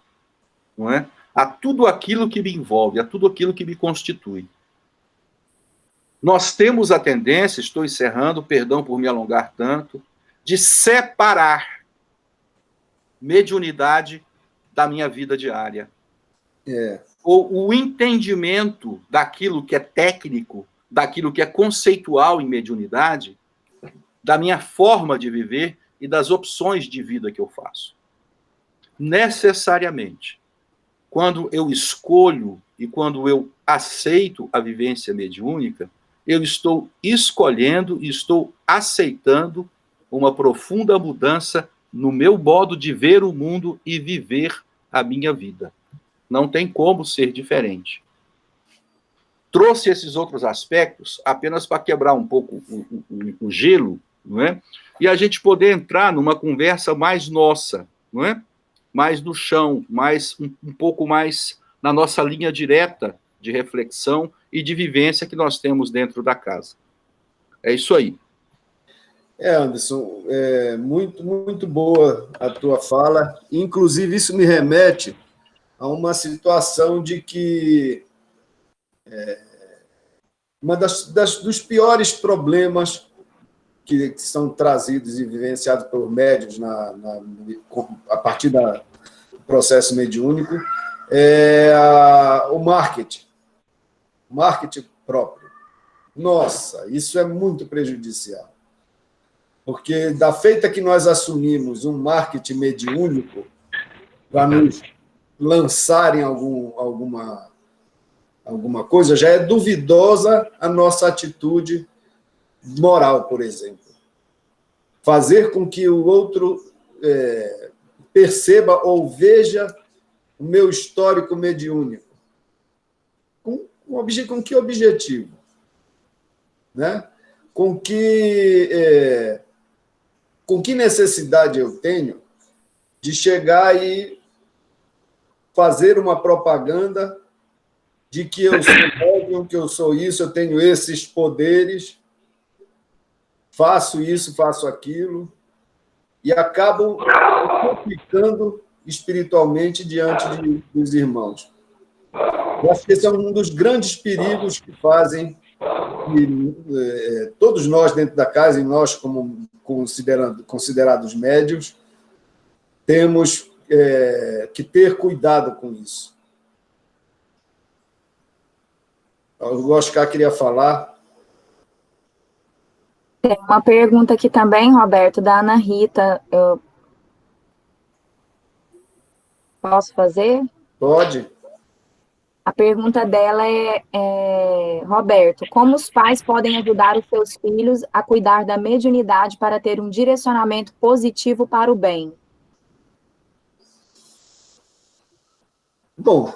não é? A tudo aquilo que me envolve, a tudo aquilo que me constitui. Nós temos a tendência, estou encerrando, perdão por me alongar tanto, de separar mediunidade da minha vida diária. o entendimento daquilo que é técnico, daquilo que é conceitual em mediunidade, da minha forma de viver e das opções de vida que eu faço. Necessariamente, quando eu escolho e quando eu aceito a vivência mediúnica, eu estou escolhendo e estou aceitando uma profunda mudança no meu modo de ver o mundo e viver a minha vida. Não tem como ser diferente. Trouxe esses outros aspectos apenas para quebrar um pouco o gelo, não é? E a gente poder entrar numa conversa mais nossa, não é? Mais no chão, mais um pouco mais na nossa linha direta de reflexão e de vivência que nós temos dentro da casa. É isso aí. Anderson, muito, muito boa a tua fala. Inclusive, isso me remete a uma situação de que dos piores problemas que são trazidos e vivenciados pelos médiuns a partir do processo mediúnico é o marketing próprio. Nossa, isso é muito prejudicial. Porque da feita que nós assumimos um marketing mediúnico para nos lançarem alguma coisa, já é duvidosa a nossa atitude moral, por exemplo. Fazer com que o outro perceba ou veja o meu histórico mediúnico. Com que objetivo? Né? Com que necessidade eu tenho de chegar e fazer uma propaganda de que eu sou médium, que eu sou isso, eu tenho esses poderes, faço isso, faço aquilo, e acabo complicando espiritualmente diante dos irmãos. Eu acho que esse é um dos grandes perigos que fazem todos nós dentro da casa, e nós como considerados médiuns, temos que ter cuidado com isso. O Oscar queria falar. Tem uma pergunta aqui também, Roberto, da Ana Rita. Eu posso fazer? Pode. A pergunta dela Roberto, como os pais podem ajudar os seus filhos a cuidar da mediunidade para ter um direcionamento positivo para o bem? Bom,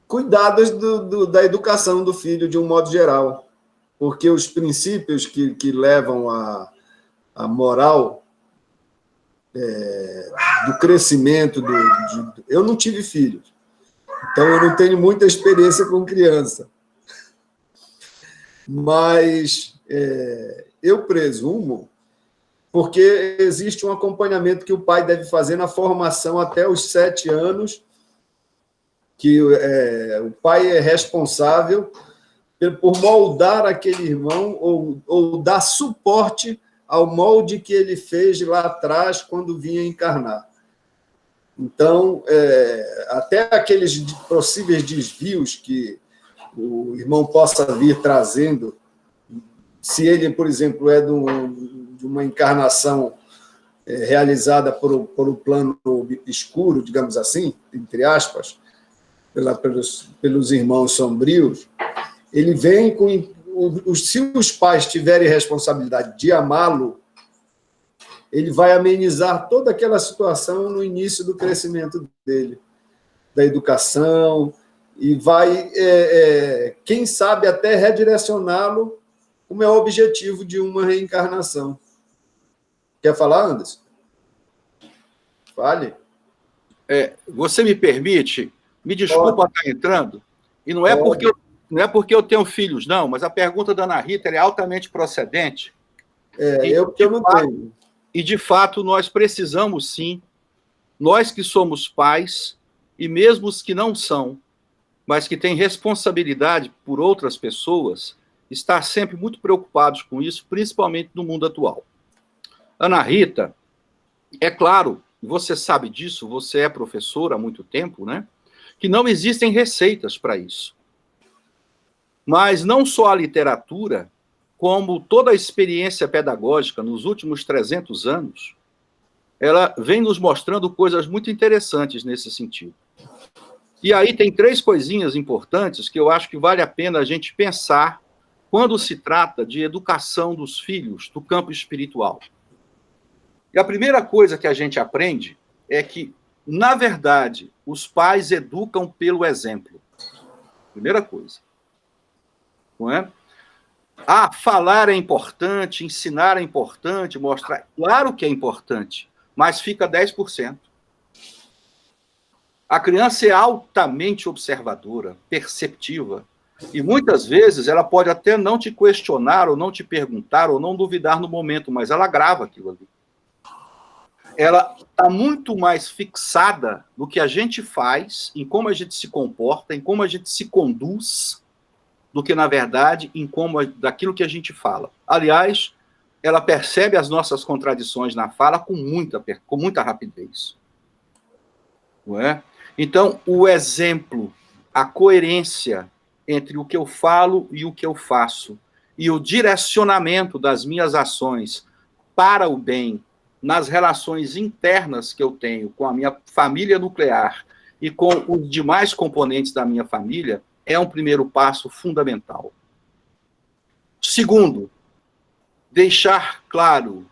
cuidados da educação do filho de um modo geral, porque os princípios que levam a moral do crescimento, eu não tive filhos, então eu não tenho muita experiência com criança, mas eu presumo, porque existe um acompanhamento que o pai deve fazer na formação até os 7 anos, que o pai é responsável por moldar aquele irmão ou dar suporte ao molde que ele fez lá atrás quando vinha encarnar. Então, até aqueles possíveis desvios que o irmão possa vir trazendo, se ele, por exemplo, é de uma encarnação realizada por o plano escuro, digamos assim, entre aspas, pelos irmãos sombrios, ele vem com... Se os pais tiverem responsabilidade de amá-lo, ele vai amenizar toda aquela situação no início do crescimento dele, da educação, e vai, quem sabe, até redirecioná-lo como é o objetivo de uma reencarnação. Quer falar, Anderson? Fale. Você me permite? Me desculpa estar entrando, e não é porque eu tenho filhos, não, mas a pergunta da Ana Rita é altamente procedente. Eu não tenho. E, de fato, nós precisamos, sim, nós que somos pais, e mesmo os que não são, mas que têm responsabilidade por outras pessoas, estar sempre muito preocupados com isso, principalmente no mundo atual. Ana Rita, é claro, você sabe disso, você é professora há muito tempo, né? que não existem receitas para isso. Mas não só a literatura, como toda a experiência pedagógica nos últimos 300 anos, ela vem nos mostrando coisas muito interessantes nesse sentido. E aí tem 3 coisinhas importantes que eu acho que vale a pena a gente pensar quando se trata de educação dos filhos do campo espiritual. E a primeira coisa que a gente aprende é que, na verdade, os pais educam pelo exemplo. Primeira coisa. Não é? Falar é importante, ensinar é importante, mostrar. Claro que é importante, mas fica 10%. A criança é altamente observadora, perceptiva, e muitas vezes ela pode até não te questionar, ou não te perguntar, ou não duvidar no momento, mas ela grava aquilo ali. Ela está muito mais fixada no que a gente faz, em como a gente se comporta, em como a gente se conduz, do que, na verdade, daquilo que a gente fala. Aliás, ela percebe as nossas contradições na fala com muita rapidez. Não é? Então, o exemplo, a coerência entre o que eu falo e o que eu faço, e o direcionamento das minhas ações para o bem, nas relações internas que eu tenho com a minha família nuclear e com os demais componentes da minha família, é um primeiro passo fundamental. Segundo, deixar claro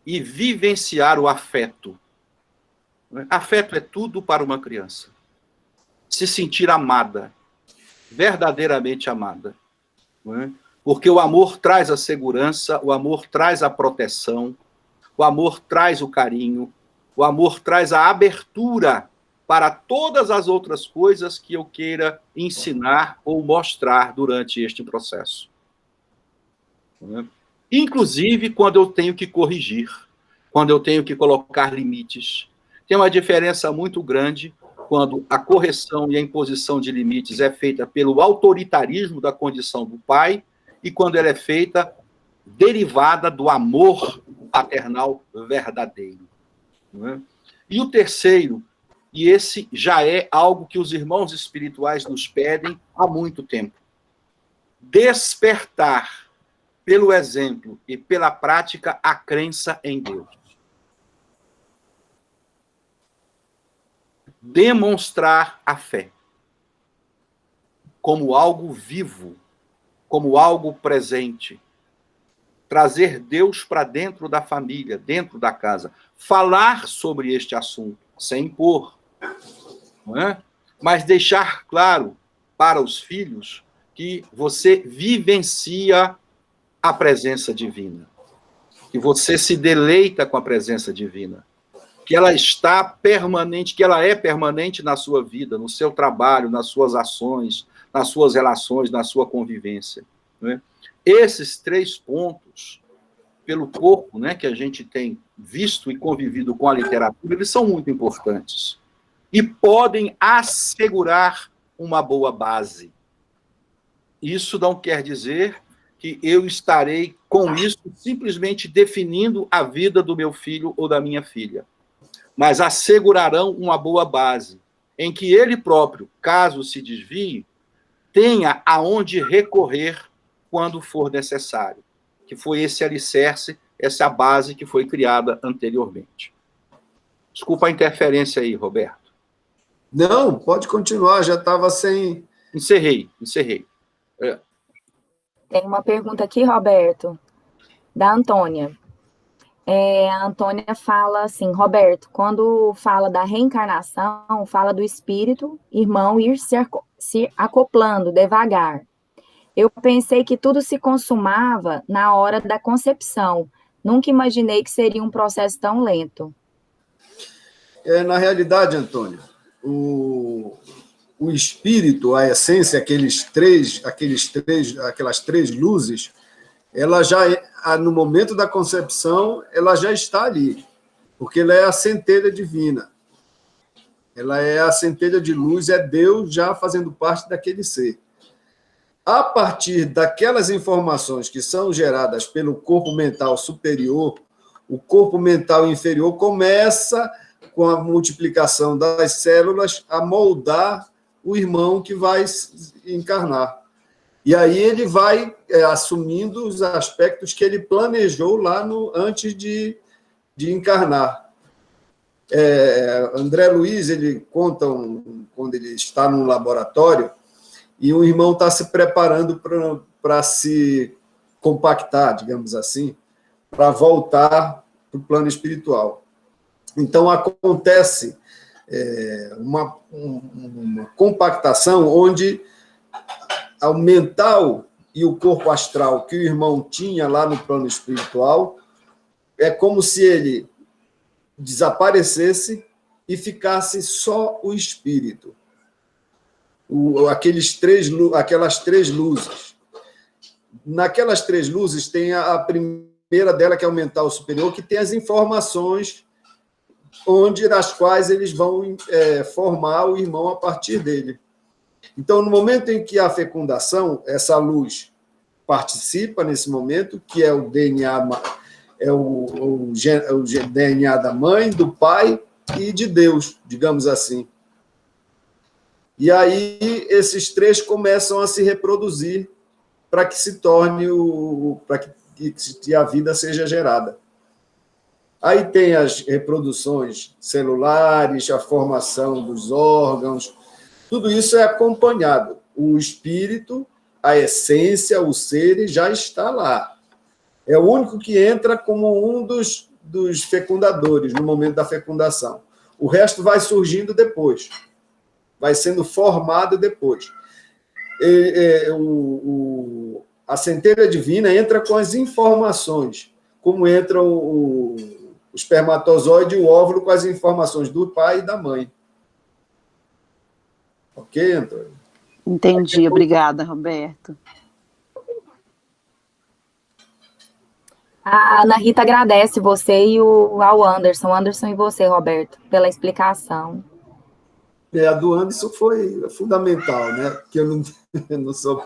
e vivenciar o afeto. Afeto é tudo para uma criança. Se sentir amada, verdadeiramente amada. Porque o amor traz a segurança, o amor traz a proteção, o amor traz o carinho, o amor traz a abertura para todas as outras coisas que eu queira ensinar ou mostrar durante este processo. Inclusive quando eu tenho que corrigir, quando eu tenho que colocar limites. Tem uma diferença muito grande quando a correção e a imposição de limites é feita pelo autoritarismo da condição do pai e quando ela é feita derivada do amor paternal verdadeiro. Não é? E o terceiro, e esse já é algo que os irmãos espirituais nos pedem há muito tempo, despertar pelo exemplo e pela prática a crença em Deus. Demonstrar a fé como algo vivo, como algo presente. Trazer Deus para dentro da família, dentro da casa. Falar sobre este assunto, sem impor. Não é? Mas deixar claro para os filhos que você vivencia a presença divina. Que você se deleita com a presença divina. Que ela está permanente, que ela é permanente na sua vida, no seu trabalho, nas suas ações, nas suas relações, na sua convivência. Né? Esses 3 pontos, pelo corpo, né, que a gente tem visto e convivido com a literatura, eles são muito importantes. E podem assegurar uma boa base. Isso não quer dizer que eu estarei, com isso, simplesmente definindo a vida do meu filho ou da minha filha. Mas assegurarão uma boa base, em que ele próprio, caso se desvie, tenha aonde recorrer quando for necessário, que foi esse alicerce, essa base que foi criada anteriormente. Desculpa a interferência aí, Roberto. Não, pode continuar, já estava sem... Encerrei. Tem uma pergunta aqui, Roberto, da Antônia. A Antônia fala assim, Roberto, quando fala da reencarnação, fala do espírito, irmão, ir se acoplando devagar. Eu pensei que tudo se consumava na hora da concepção. Nunca imaginei que seria um processo tão lento. Na realidade, Antônio, o espírito, a essência, aquelas três luzes, ela já, no momento da concepção, ela já está ali, porque ela é a centelha divina. Ela é a centelha de luz, é Deus já fazendo parte daquele ser. A partir daquelas informações que são geradas pelo corpo mental superior, o corpo mental inferior começa, com a multiplicação das células, a moldar o irmão que vai encarnar. E aí ele vai assumindo os aspectos que ele planejou lá antes de encarnar. André Luiz, ele conta quando ele está num laboratório e o irmão está se preparando para se compactar, digamos assim, para voltar para o plano espiritual. Então, acontece uma compactação onde o mental e o corpo astral que o irmão tinha lá no plano espiritual é como se ele desaparecesse e ficasse só o espírito. Aquelas três luzes. Naquelas três luzes tem a primeira dela, que é o mental superior, que tem as informações das quais eles vão formar o irmão a partir dele. Então, no momento em que a fecundação, essa luz participa nesse momento, que é o DNA, o DNA da mãe, do pai e de Deus, digamos assim. E aí esses três começam a se reproduzir para que se torne para que a vida seja gerada. Aí tem as reproduções celulares, a formação dos órgãos, tudo isso é acompanhado. O espírito, a essência, o ser já está lá. É o único que entra como um dos fecundadores no momento da fecundação. O resto vai surgindo depois, vai sendo formado depois. A centelha divina entra com as informações, como entra o espermatozoide e o óvulo com as informações do pai e da mãe. Ok, Antônio? Entendi, obrigada, Roberto. A Ana Rita agradece você e ao Anderson e você, Roberto, pela explicação. A do Anderson foi fundamental, né? Porque eu não sou...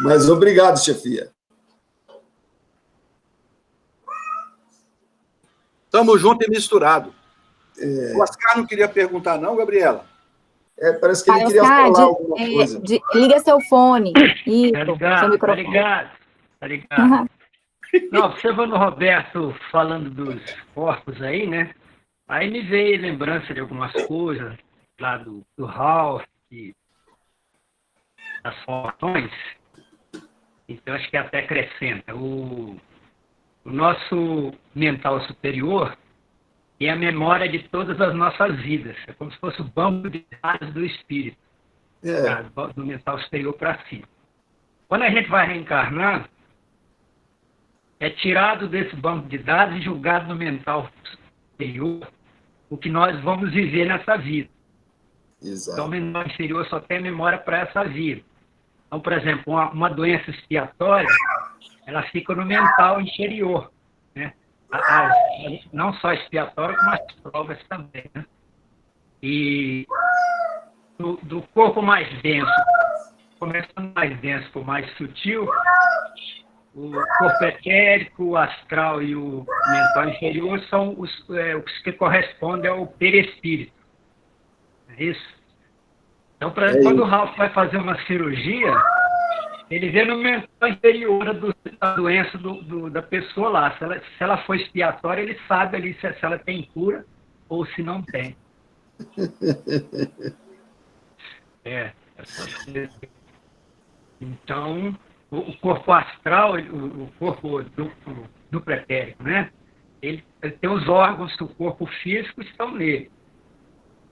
Mas obrigado, chefia. Estamos juntos e misturado. O Oscar não queria perguntar, não, Gabriela? Parece que ele queria falar alguma coisa. Liga seu fone. Isso, seu microfone. Tá ligado. Não, observando o Roberto falando dos corpos aí, né? Aí me veio lembrança de algumas coisas lá do Ralph, das formações. Então, acho que até acrescenta. O nosso mental superior é a memória de todas as nossas vidas. É como se fosse o banco de dados do espírito, do mental superior para si. Quando a gente vai reencarnar, é tirado desse banco de dados e julgado no mental superior o que nós vamos viver nessa vida. Exato. Então, o mental inferior só tem memória para essa vida. Então, por exemplo, uma doença expiatória, ela fica no mental inferior, né? Não só expiatória, como as provas também, né? E do corpo mais denso, começando mais denso por mais sutil, o corpo etérico, o astral e o mental inferior são os que correspondem ao perispírito. É isso? Então, quando o Ralph vai fazer uma cirurgia, ele vê no mental inferior da doença da pessoa lá. Se ela for expiatória, ele sabe ali se ela tem cura ou se não tem. Então, o corpo astral, o corpo do pretérito, né? Ele tem os órgãos do corpo físico estão nele.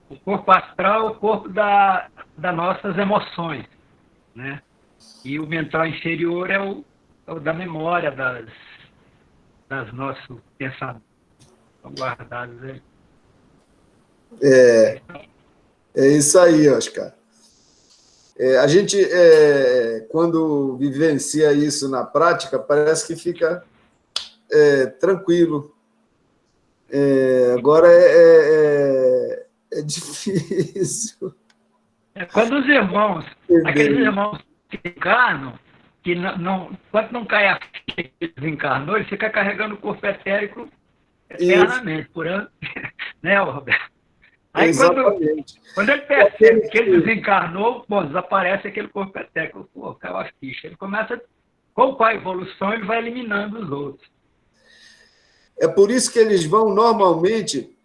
O corpo astral é o corpo das nossas emoções, né? E o mental inferior é o da memória das nossos pensamentos. Estão guardados aí. É isso aí, Oscar. A gente, quando vivencia isso na prática, parece que fica tranquilo. Agora é difícil. Quando os irmãos, aqueles irmãos que encarnam, que quando não cai a ficha que desencarnou, ele fica carregando o corpo etérico eternamente, por ano, né, Roberto? Aí Exatamente. quando ele percebe que ele desencarnou, bom, desaparece aquele corpo etérico, pô, caiu a ficha. Ele começa, com a evolução, ele vai eliminando os outros. É por isso que eles vão normalmente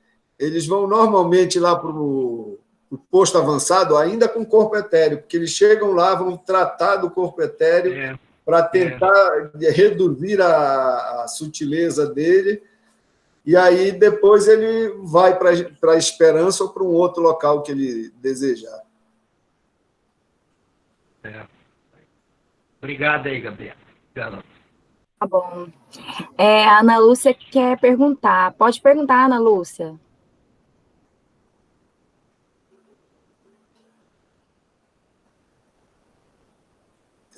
lá para o posto avançado ainda com corpo etéreo, porque eles chegam lá, vão tratar do corpo etéreo para tentar reduzir a sutileza dele, e aí depois ele vai para a esperança ou para um outro local que ele desejar. Obrigado aí, Gabriel. Obrigado. Tá bom. A Ana Lúcia quer perguntar. Pode perguntar, Ana Lúcia.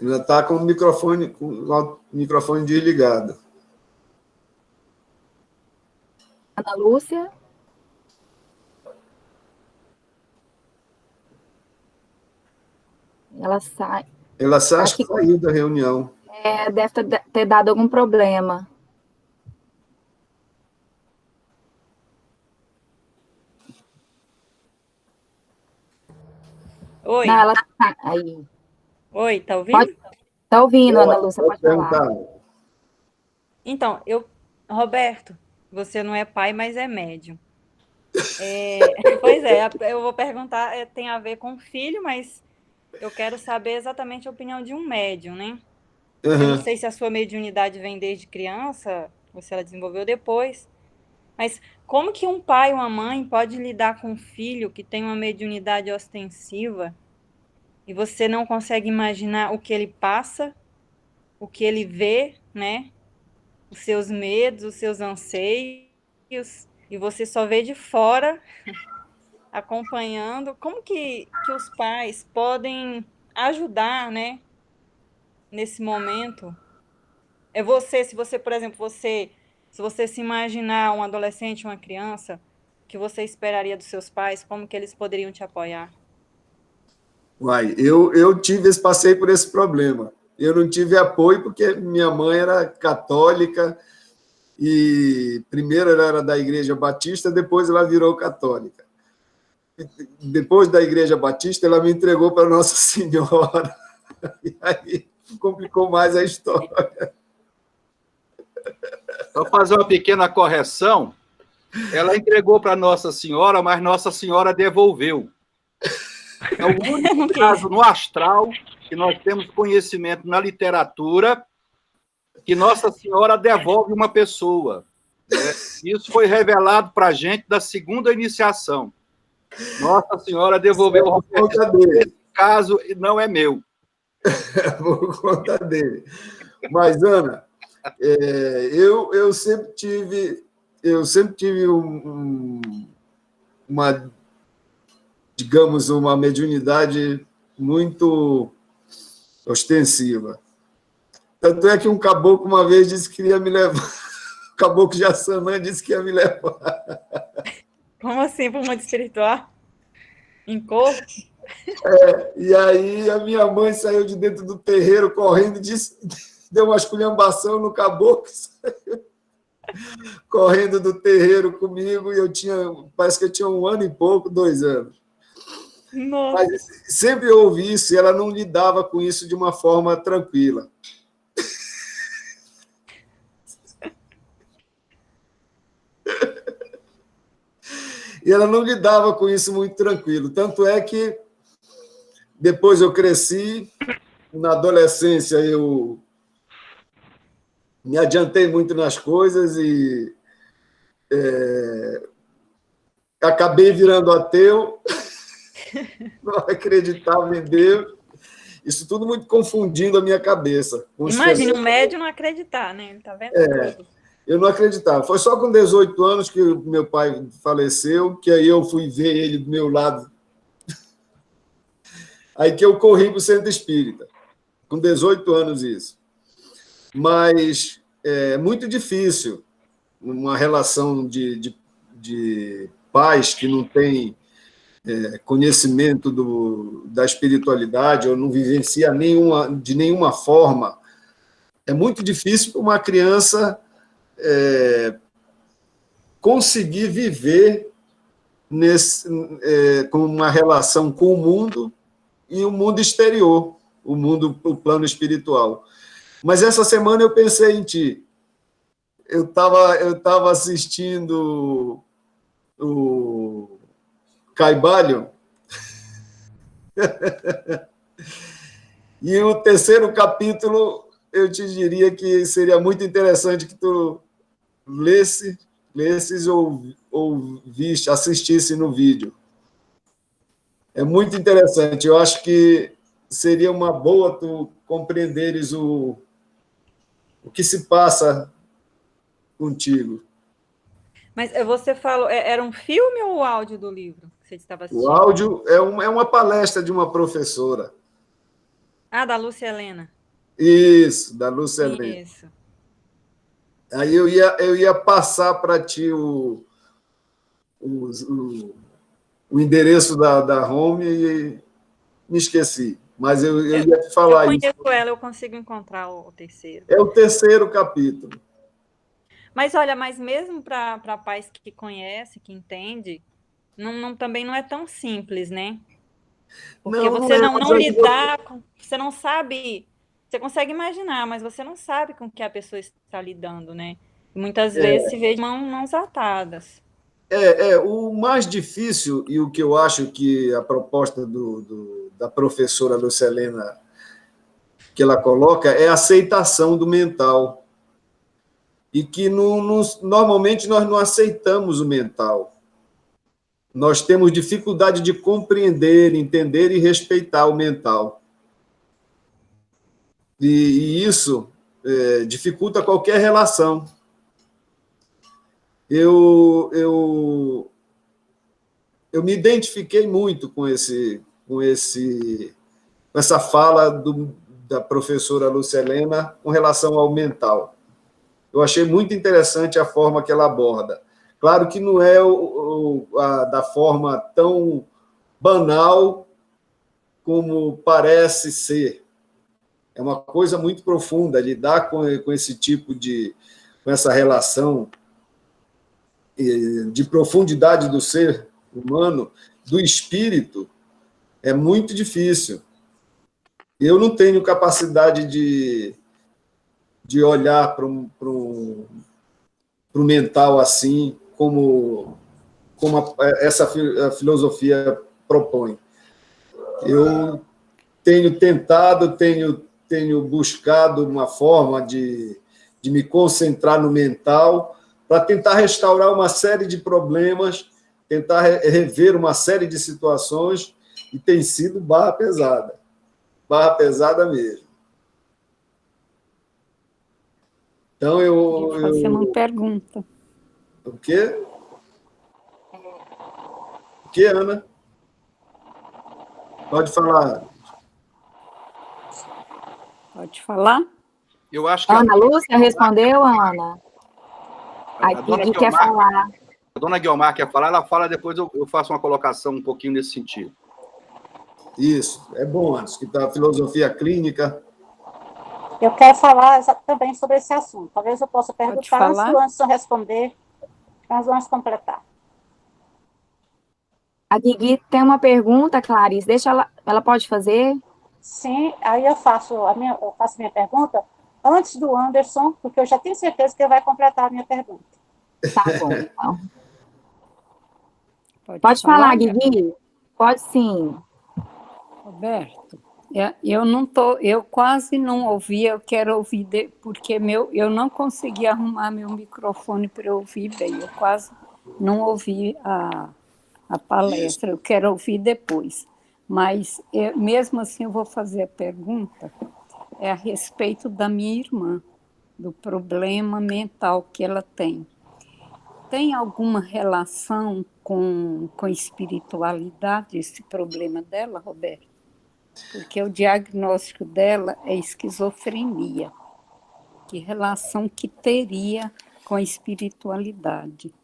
Ainda está com o microfone desligado. Ana Lúcia? Ela sai. Ela acho que saiu da reunião. Deve ter dado algum problema. Oi. Não, ela tá aí. Oi, tá ouvindo? Tá ouvindo, Ana Lúcia, pode falar. Então, Roberto, você não é pai, mas é médium. Pois é, eu vou perguntar, tem a ver com filho, mas eu quero saber exatamente a opinião de um médium, né? Eu não sei se a sua mediunidade vem desde criança, ou se ela desenvolveu depois, mas como que um pai ou uma mãe pode lidar com um filho que tem uma mediunidade ostensiva e você não consegue imaginar o que ele passa, o que ele vê, né? Os seus medos, os seus anseios, e você só vê de fora, acompanhando. Como que os pais podem ajudar, né, nesse momento? Se você, por exemplo, se você se imaginar um adolescente, uma criança, o que você esperaria dos seus pais, como que eles poderiam te apoiar? Uai, eu passei por esse problema. Eu não tive apoio porque minha mãe era católica e primeiro ela era da Igreja Batista, depois ela virou católica. Depois da Igreja Batista, ela me entregou para Nossa Senhora. E aí complicou mais a história. Vou fazer uma pequena correção. Ela entregou para Nossa Senhora, mas Nossa Senhora devolveu. É o único caso no astral que nós temos conhecimento na literatura que Nossa Senhora devolve uma pessoa. Né? Isso foi revelado para a gente da segunda iniciação. Nossa Senhora devolveu o Roberto. Esse caso não é meu. Por conta dele. Mas, Ana, eu sempre tive uma, digamos, uma mediunidade muito ostensiva. Tanto é que um caboclo uma vez disse que queria me levar. O caboclo Jassanã disse que ia me levar. Como assim, para o mundo espiritual? Em corpo? E aí a minha mãe saiu de dentro do terreiro correndo e deu uma esculhambação no caboclo, saiu correndo do terreiro comigo, e parece que eu tinha 1 ano e pouco, 2 anos. Nossa. Mas sempre houve isso, e ela não lidava com isso de uma forma tranquila. E ela não lidava com isso muito tranquilo. Tanto é que depois eu cresci, na adolescência eu me adiantei muito nas coisas e acabei virando ateu, não acreditava em Deus. Isso tudo muito confundindo a minha cabeça. Imagina um médium não acreditar, né? Ele está vendo tudo. Eu não acreditava. Foi só com 18 anos que meu pai faleceu, que aí eu fui ver ele do meu lado. Aí que eu corri para o centro espírita. Com 18 anos, isso. Mas é muito difícil uma relação de pais que não têm conhecimento da espiritualidade ou não vivencia de nenhuma forma. É muito difícil para uma criança conseguir viver com uma relação com o mundo e o mundo exterior, o plano espiritual. Mas essa semana eu pensei em ti. Eu estava assistindo o Caibalho, e o terceiro capítulo, eu te diria que seria muito interessante que tu lesses ou assistisse no vídeo. É muito interessante. Eu acho que seria uma boa tu compreenderes o que se passa contigo. Mas você falou, era um filme ou o áudio do livro que você estava assistindo? O áudio é uma palestra de uma professora. Ah, da Lúcia Helena. Isso, da Lúcia Helena. Isso. Aí eu ia passar para ti o endereço da home e me esqueci. Mas eu ia te falar isso. Eu conheço ela, eu consigo encontrar o terceiro. É o terceiro capítulo. Mas olha, mesmo para pais que conhecem, que entendem, também não é tão simples, né? Porque você não lidar com... Você não sabe... Você consegue imaginar, mas você não sabe com que a pessoa está lidando, né? E muitas vezes se vê de mãos atadas. O mais difícil, e o que eu acho que a proposta da professora Lúcia Helena que ela coloca, é a aceitação do mental. E que normalmente nós não aceitamos o mental. Nós temos dificuldade de compreender, entender e respeitar o mental. E isso dificulta qualquer relação. Eu me identifiquei muito com essa fala da professora Lúcia Helena com relação ao mental. Eu achei muito interessante a forma que ela aborda. Claro que não é da forma tão banal como parece ser. É uma coisa muito profunda, lidar com esse tipo com essa relação de profundidade do ser humano, do espírito, é muito difícil. Eu não tenho capacidade de olhar para o mental assim, como essa filosofia propõe. Eu tenho tentado, tenho buscado uma forma de me concentrar no mental para tentar restaurar uma série de problemas, tentar rever uma série de situações, e tem sido barra pesada mesmo. Então, eu vou fazer uma pergunta. O quê? O quê, Ana? Pode falar. Pode falar? Eu acho que Ana Lúcia respondeu, Ana? A Guigui quer falar. A dona Guiomar quer falar, ela fala, depois eu faço uma colocação um pouquinho nesse sentido. Isso, é bom, antes que está a filosofia clínica. Eu quero falar também sobre esse assunto. Talvez eu possa perguntar antes do Anderson responder, nós vamos completar. A Guigui tem uma pergunta, Clarice, ela pode fazer? Sim, aí eu faço minha pergunta antes do Anderson, porque eu já tenho certeza que ele vai completar a minha pergunta. Tá bom, então. Pode falar, Guigui? Pode sim. Roberto, eu quase não ouvi, eu quero ouvir, porque eu não consegui arrumar meu microfone para eu ouvir bem, eu quase não ouvi a palestra, eu quero ouvir depois. Mas, mesmo assim, eu vou fazer a pergunta, a respeito da minha irmã, do problema mental que ela tem. Tem alguma relação com espiritualidade, esse problema dela, Roberto? Porque o diagnóstico dela é esquizofrenia. Que relação que teria com a espiritualidade?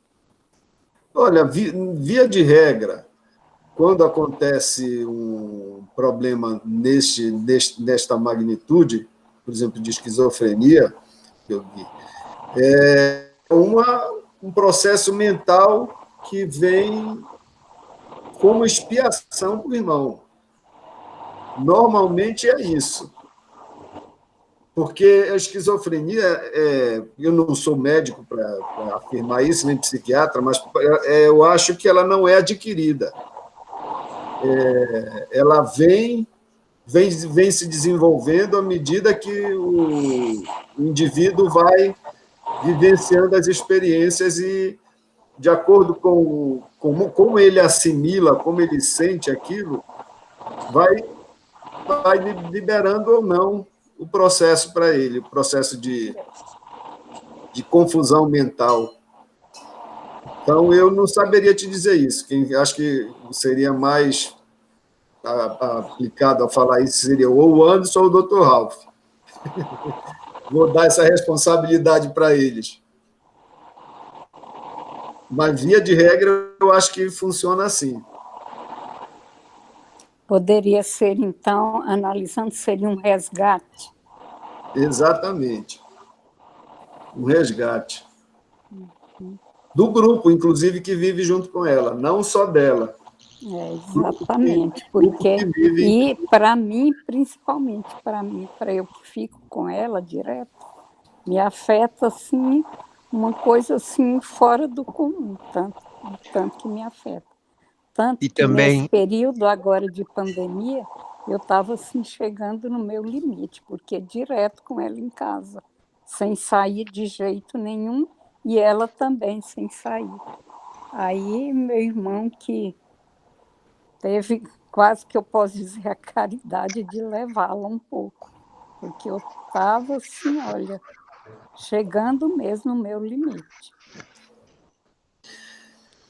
Olha, via de regra, quando acontece um problema nesta magnitude, por exemplo, de esquizofrenia, é um processo mental que vem como expiação para o irmão. Normalmente é isso. Porque a esquizofrenia, eu não sou médico para afirmar isso, nem psiquiatra, mas eu acho que ela não é adquirida. Ela vem se desenvolvendo à medida que o indivíduo vai vivenciando as experiências e, de acordo com como ele assimila, como ele sente aquilo, vai liberando ou não o processo para ele, o processo de confusão mental. Então, eu não saberia te dizer isso. Quem acho que seria mais aplicado a falar isso seria ou o Anderson ou o Dr. Ralph. Vou dar essa responsabilidade para eles. Mas, via de regra, eu acho que funciona assim. Poderia ser, então, analisando, seria um resgate? Exatamente. Um resgate. Do grupo, inclusive, que vive junto com ela, não só dela. Exatamente, porque, e para mim, principalmente para mim, para eu que fico com ela direto, me afeta, assim, uma coisa, assim, fora do comum, tanto que me afeta. Tanto e que também... nesse período agora de pandemia, eu estava, assim, chegando no meu limite, porque direto com ela em casa, sem sair de jeito nenhum, e ela também sem sair. Aí, meu irmão, que teve quase que eu posso dizer a caridade de levá-la um pouco, porque eu estava assim, olha, chegando mesmo no meu limite.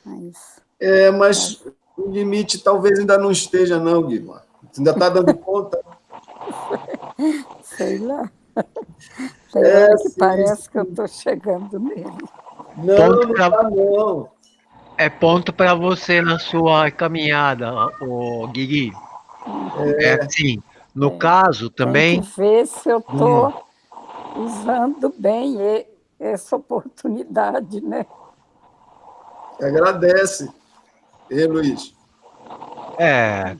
Mas o limite talvez ainda não esteja, não, Guilherme. Você ainda está dando conta? Sei lá. Tem hora que parece que eu estou chegando nele. Não está, não. É ponto para você na sua caminhada, o Guigui. Assim, no caso também... Tem que ver se eu estou usando bem essa oportunidade, né? Agradece. Luiz?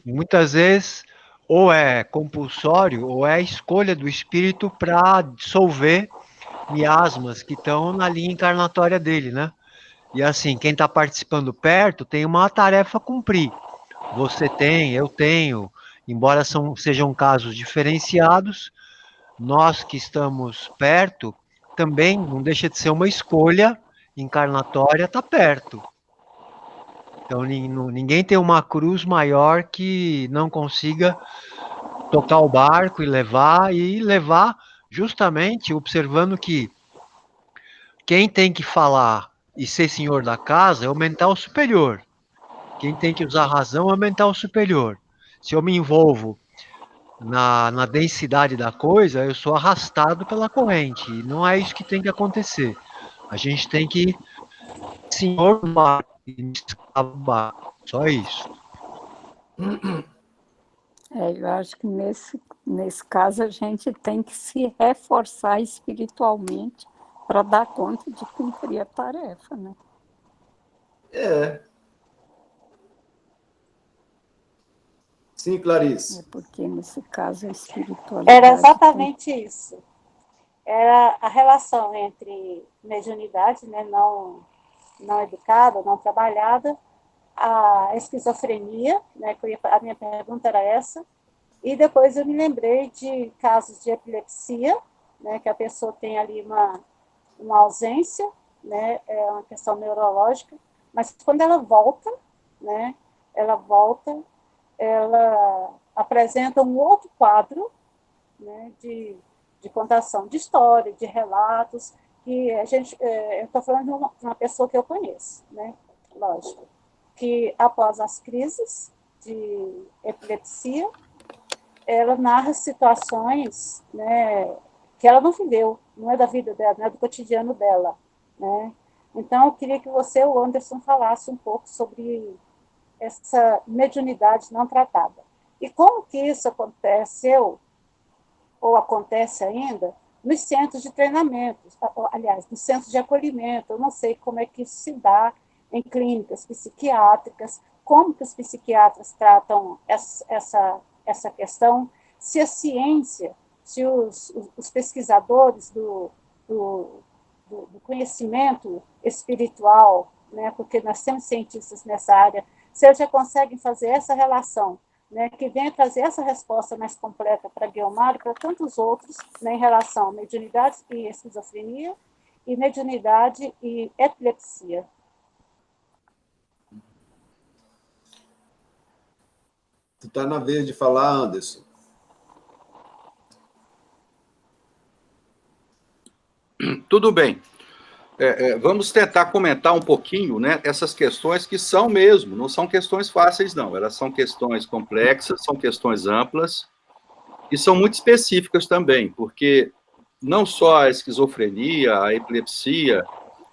Muitas vezes ou é compulsório ou é a escolha do espírito para dissolver miasmas que estão na linha encarnatória dele, né? E assim, quem está participando perto tem uma tarefa a cumprir. Você tem, eu tenho, embora sejam casos diferenciados, nós que estamos perto, também não deixa de ser uma escolha encarnatória estar perto. Então, ninguém tem uma cruz maior que não consiga tocar o barco e levar justamente observando que quem tem que falar e ser senhor da casa é o mental superior. Quem tem que usar a razão é o mental superior. Se eu me envolvo na densidade da coisa, eu sou arrastado pela corrente. E não é isso que tem que acontecer. A gente tem que senhor do barco e escravo do barco. Só isso. Eu acho que nesse caso a gente tem que se reforçar espiritualmente para dar conta de cumprir a tarefa, né? Sim, Clarice. Porque nesse caso a espiritualidade... Era exatamente isso. Era a relação entre mediunidade, né, não educada, não trabalhada, a esquizofrenia, né, a minha pergunta era essa, e depois eu me lembrei de casos de epilepsia, né, que a pessoa tem ali uma ausência, né, é uma questão neurológica, mas quando ela volta, né, ela apresenta um outro quadro, né, de contação de história, de relatos, que eu estou falando de uma pessoa que eu conheço, né, lógico, que após as crises de epilepsia, ela narra situações, né, que ela não viveu, não é da vida dela, não é do cotidiano dela, né? Então, eu queria que você, o Anderson, falasse um pouco sobre essa mediunidade não tratada. E como que isso aconteceu, ou acontece ainda, nos centros de treinamento, aliás, nos centros de acolhimento. Eu não sei como é que isso se dá em clínicas psiquiátricas, como que os psiquiatras tratam essa questão, se a ciência, se os pesquisadores do conhecimento espiritual, né, porque nós temos cientistas nessa área, se eles já conseguem fazer essa relação, né, que venha trazer essa resposta mais completa para Guiomar e para tantos outros, né, em relação à mediunidade e esquizofrenia, e mediunidade e epilepsia. Tu está na vez de falar, Anderson. Tudo bem. Vamos tentar comentar um pouquinho, né, essas questões que são mesmo, não são questões fáceis, não. Elas são questões complexas, são questões amplas e são muito específicas também, porque não só a esquizofrenia, a epilepsia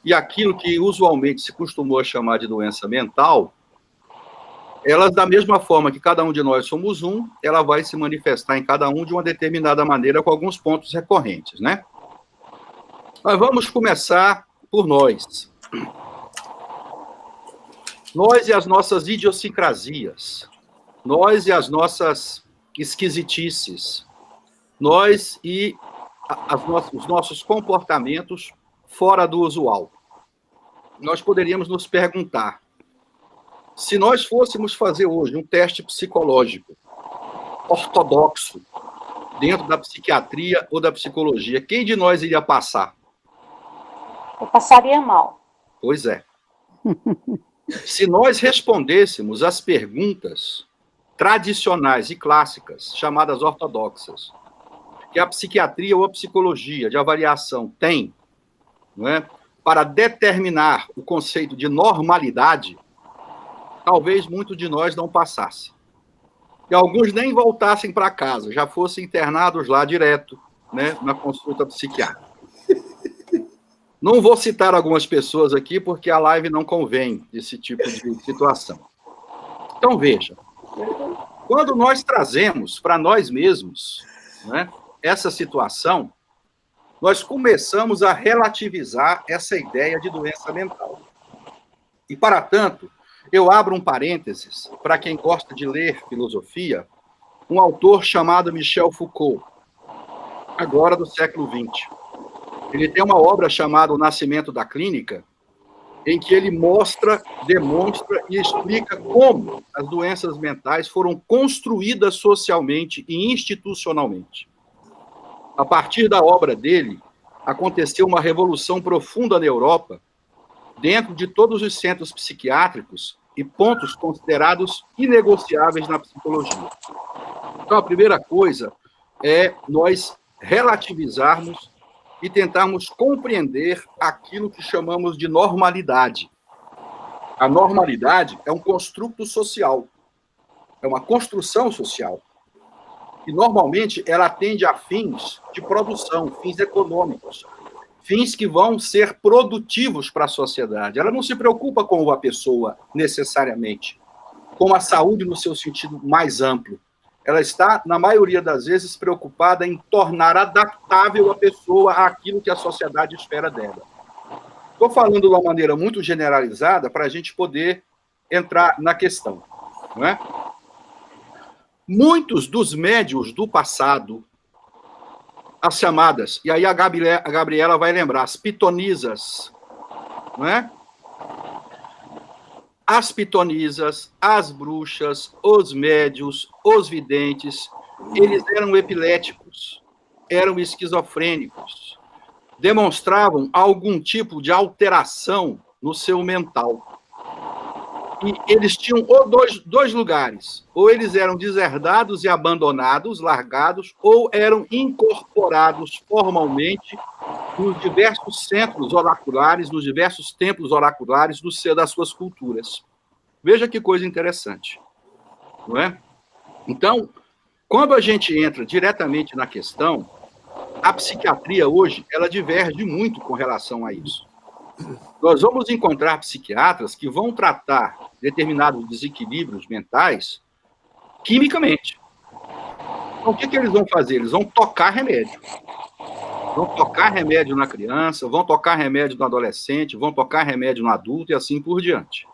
e aquilo que usualmente se costumou chamar de doença mental, elas, da mesma forma que cada um de nós somos um, ela vai se manifestar em cada um de uma determinada maneira, com alguns pontos recorrentes, né? Mas vamos começar por nós. Nós e as nossas idiosincrasias, nós e as nossas esquisitices, nós e os nossos comportamentos fora do usual. Nós poderíamos nos perguntar, se nós fôssemos fazer hoje um teste psicológico ortodoxo dentro da psiquiatria ou da psicologia, quem de nós iria passar? Eu passaria mal. Pois é. Se nós respondêssemos as perguntas tradicionais e clássicas, chamadas ortodoxas, que a psiquiatria ou a psicologia de avaliação tem, não é, para determinar o conceito de normalidade, talvez muitos de nós não passasse. E alguns nem voltassem para casa, já fossem internados lá direto, né, na consulta psiquiátrica. Não vou citar algumas pessoas aqui, porque a live não convém desse tipo de situação. Então, veja, quando nós trazemos para nós mesmos, né, essa situação, nós começamos a relativizar essa ideia de doença mental. E, para tanto, eu abro um parênteses para quem gosta de ler filosofia, um autor chamado Michel Foucault, agora do século XX. Ele tem uma obra chamada O Nascimento da Clínica, em que ele mostra, demonstra e explica como as doenças mentais foram construídas socialmente e institucionalmente. A partir da obra dele, aconteceu uma revolução profunda na Europa, dentro de todos os centros psiquiátricos e pontos considerados inegociáveis na psicologia. Então, a primeira coisa é nós relativizarmos e tentarmos compreender aquilo que chamamos de normalidade. A normalidade é um construto social, é uma construção social. E, normalmente, ela atende a fins de produção, fins econômicos, fins que vão ser produtivos para a sociedade. Ela não se preocupa com a pessoa, necessariamente, com a saúde no seu sentido mais amplo. Ela está, na maioria das vezes, preocupada em tornar adaptável a pessoa àquilo que a sociedade espera dela. Estou falando de uma maneira muito generalizada para a gente poder entrar na questão, não é? Muitos dos médiuns do passado, as chamadas, e aí a Gabriela vai lembrar, as pitonisas, não é? As pitonisas, as bruxas, os médiuns, os videntes, eles eram epiléticos, eram esquizofrênicos, demonstravam algum tipo de alteração no seu mental. E eles tinham dois lugares, ou eles eram deserdados e abandonados, largados, ou eram incorporados formalmente nos diversos centros oraculares, nos diversos templos oraculares das suas culturas. Veja que coisa interessante, não é? Então, quando a gente entra diretamente na questão, a psiquiatria hoje, ela diverge muito com relação a isso. Nós vamos encontrar psiquiatras que vão tratar determinados desequilíbrios mentais quimicamente. Então, o que eles vão fazer? Eles vão tocar remédio. Vão tocar remédio na criança, vão tocar remédio no adolescente, vão tocar remédio no adulto e assim por diante.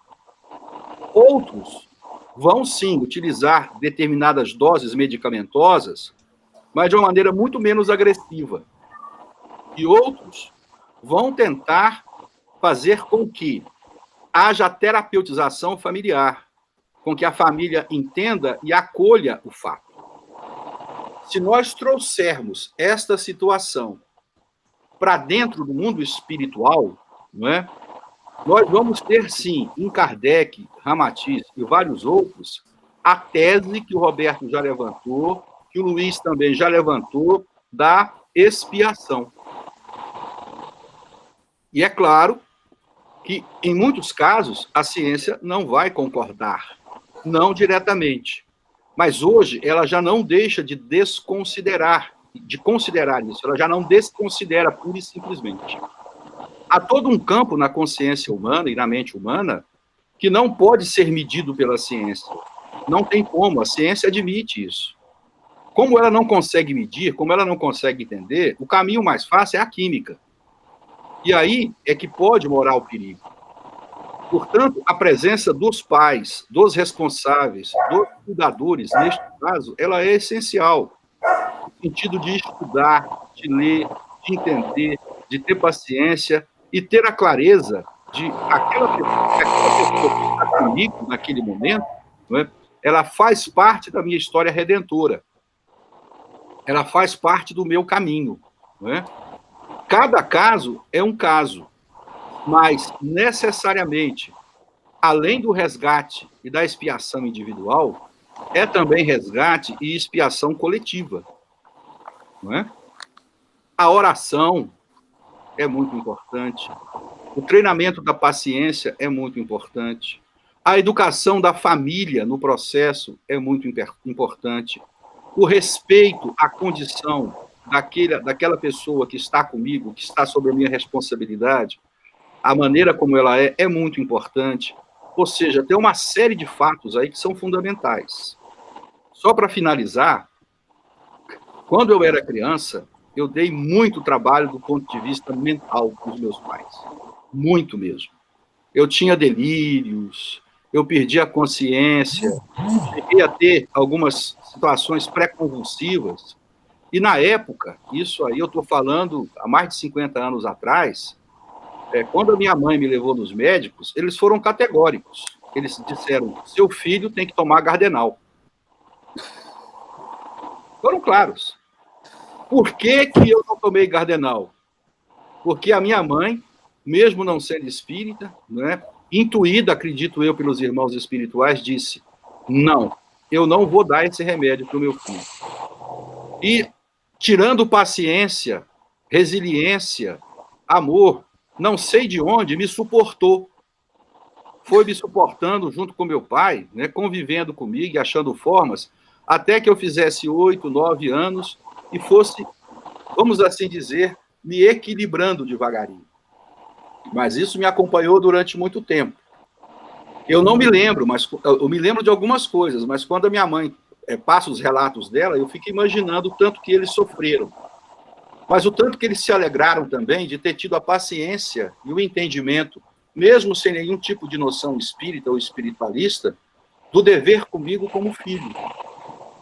Outros vão sim utilizar determinadas doses medicamentosas, mas de uma maneira muito menos agressiva. E outros vão tentar fazer com que haja terapeutização familiar, com que a família entenda e acolha o fato. Se nós trouxermos esta situação para dentro do mundo espiritual, não é? Nós vamos ter, sim, em Kardec, Ramatiz e vários outros, a tese que o Roberto já levantou, que o Luiz também já levantou, da expiação. E é claro que, em muitos casos, a ciência não vai concordar, não diretamente. Mas hoje ela já não deixa de considerar isso, ela já não desconsidera pura e simplesmente. Há todo um campo na consciência humana e na mente humana que não pode ser medido pela ciência. Não tem como, a ciência admite isso. Como ela não consegue medir, como ela não consegue entender, o caminho mais fácil é a química. E aí é que pode morar o perigo. Portanto, a presença dos pais, dos responsáveis, dos cuidadores, neste caso, ela é essencial. No sentido de estudar, de ler, de entender, de ter paciência e ter a clareza de aquela pessoa que está comigo naquele momento, não é? Ela faz parte da minha história redentora. Ela faz parte do meu caminho. Não é? Cada caso é um caso, mas necessariamente, além do resgate e da expiação individual, é também resgate e expiação coletiva. Não é? A oração é muito importante. O treinamento da paciência é muito importante. A educação da família no processo é muito importante. O respeito à condição daquela pessoa que está comigo, que está sob a minha responsabilidade, a maneira como ela é muito importante. Ou seja, tem uma série de fatos aí que são fundamentais. Só para finalizar, quando eu era criança, eu dei muito trabalho do ponto de vista mental para os meus pais. Muito mesmo. Eu tinha delírios, eu perdi a consciência, cheguei a ter algumas situações pré-convulsivas. E, na época, isso aí eu estou falando há mais de 50 anos atrás, quando a minha mãe me levou nos médicos, eles foram categóricos. Eles disseram, seu filho tem que tomar Gardenal. Foram claros. Por que eu não tomei Gardenal? Porque a minha mãe, mesmo não sendo espírita, né, intuída, acredito eu, pelos irmãos espirituais, disse, não, eu não vou dar esse remédio para o meu filho. E, tirando paciência, resiliência, amor, não sei de onde, me suportou. Foi me suportando junto com meu pai, né, convivendo comigo e achando formas, até que eu fizesse 8, 9 anos e fosse, vamos assim dizer, me equilibrando devagarinho. Mas isso me acompanhou durante muito tempo. Eu não me lembro, mas eu me lembro de algumas coisas, mas quando a minha mãe passa os relatos dela, eu fico imaginando o tanto que eles sofreram. Mas o tanto que eles se alegraram também de ter tido a paciência e o entendimento, mesmo sem nenhum tipo de noção espírita ou espiritualista, do dever comigo como filho.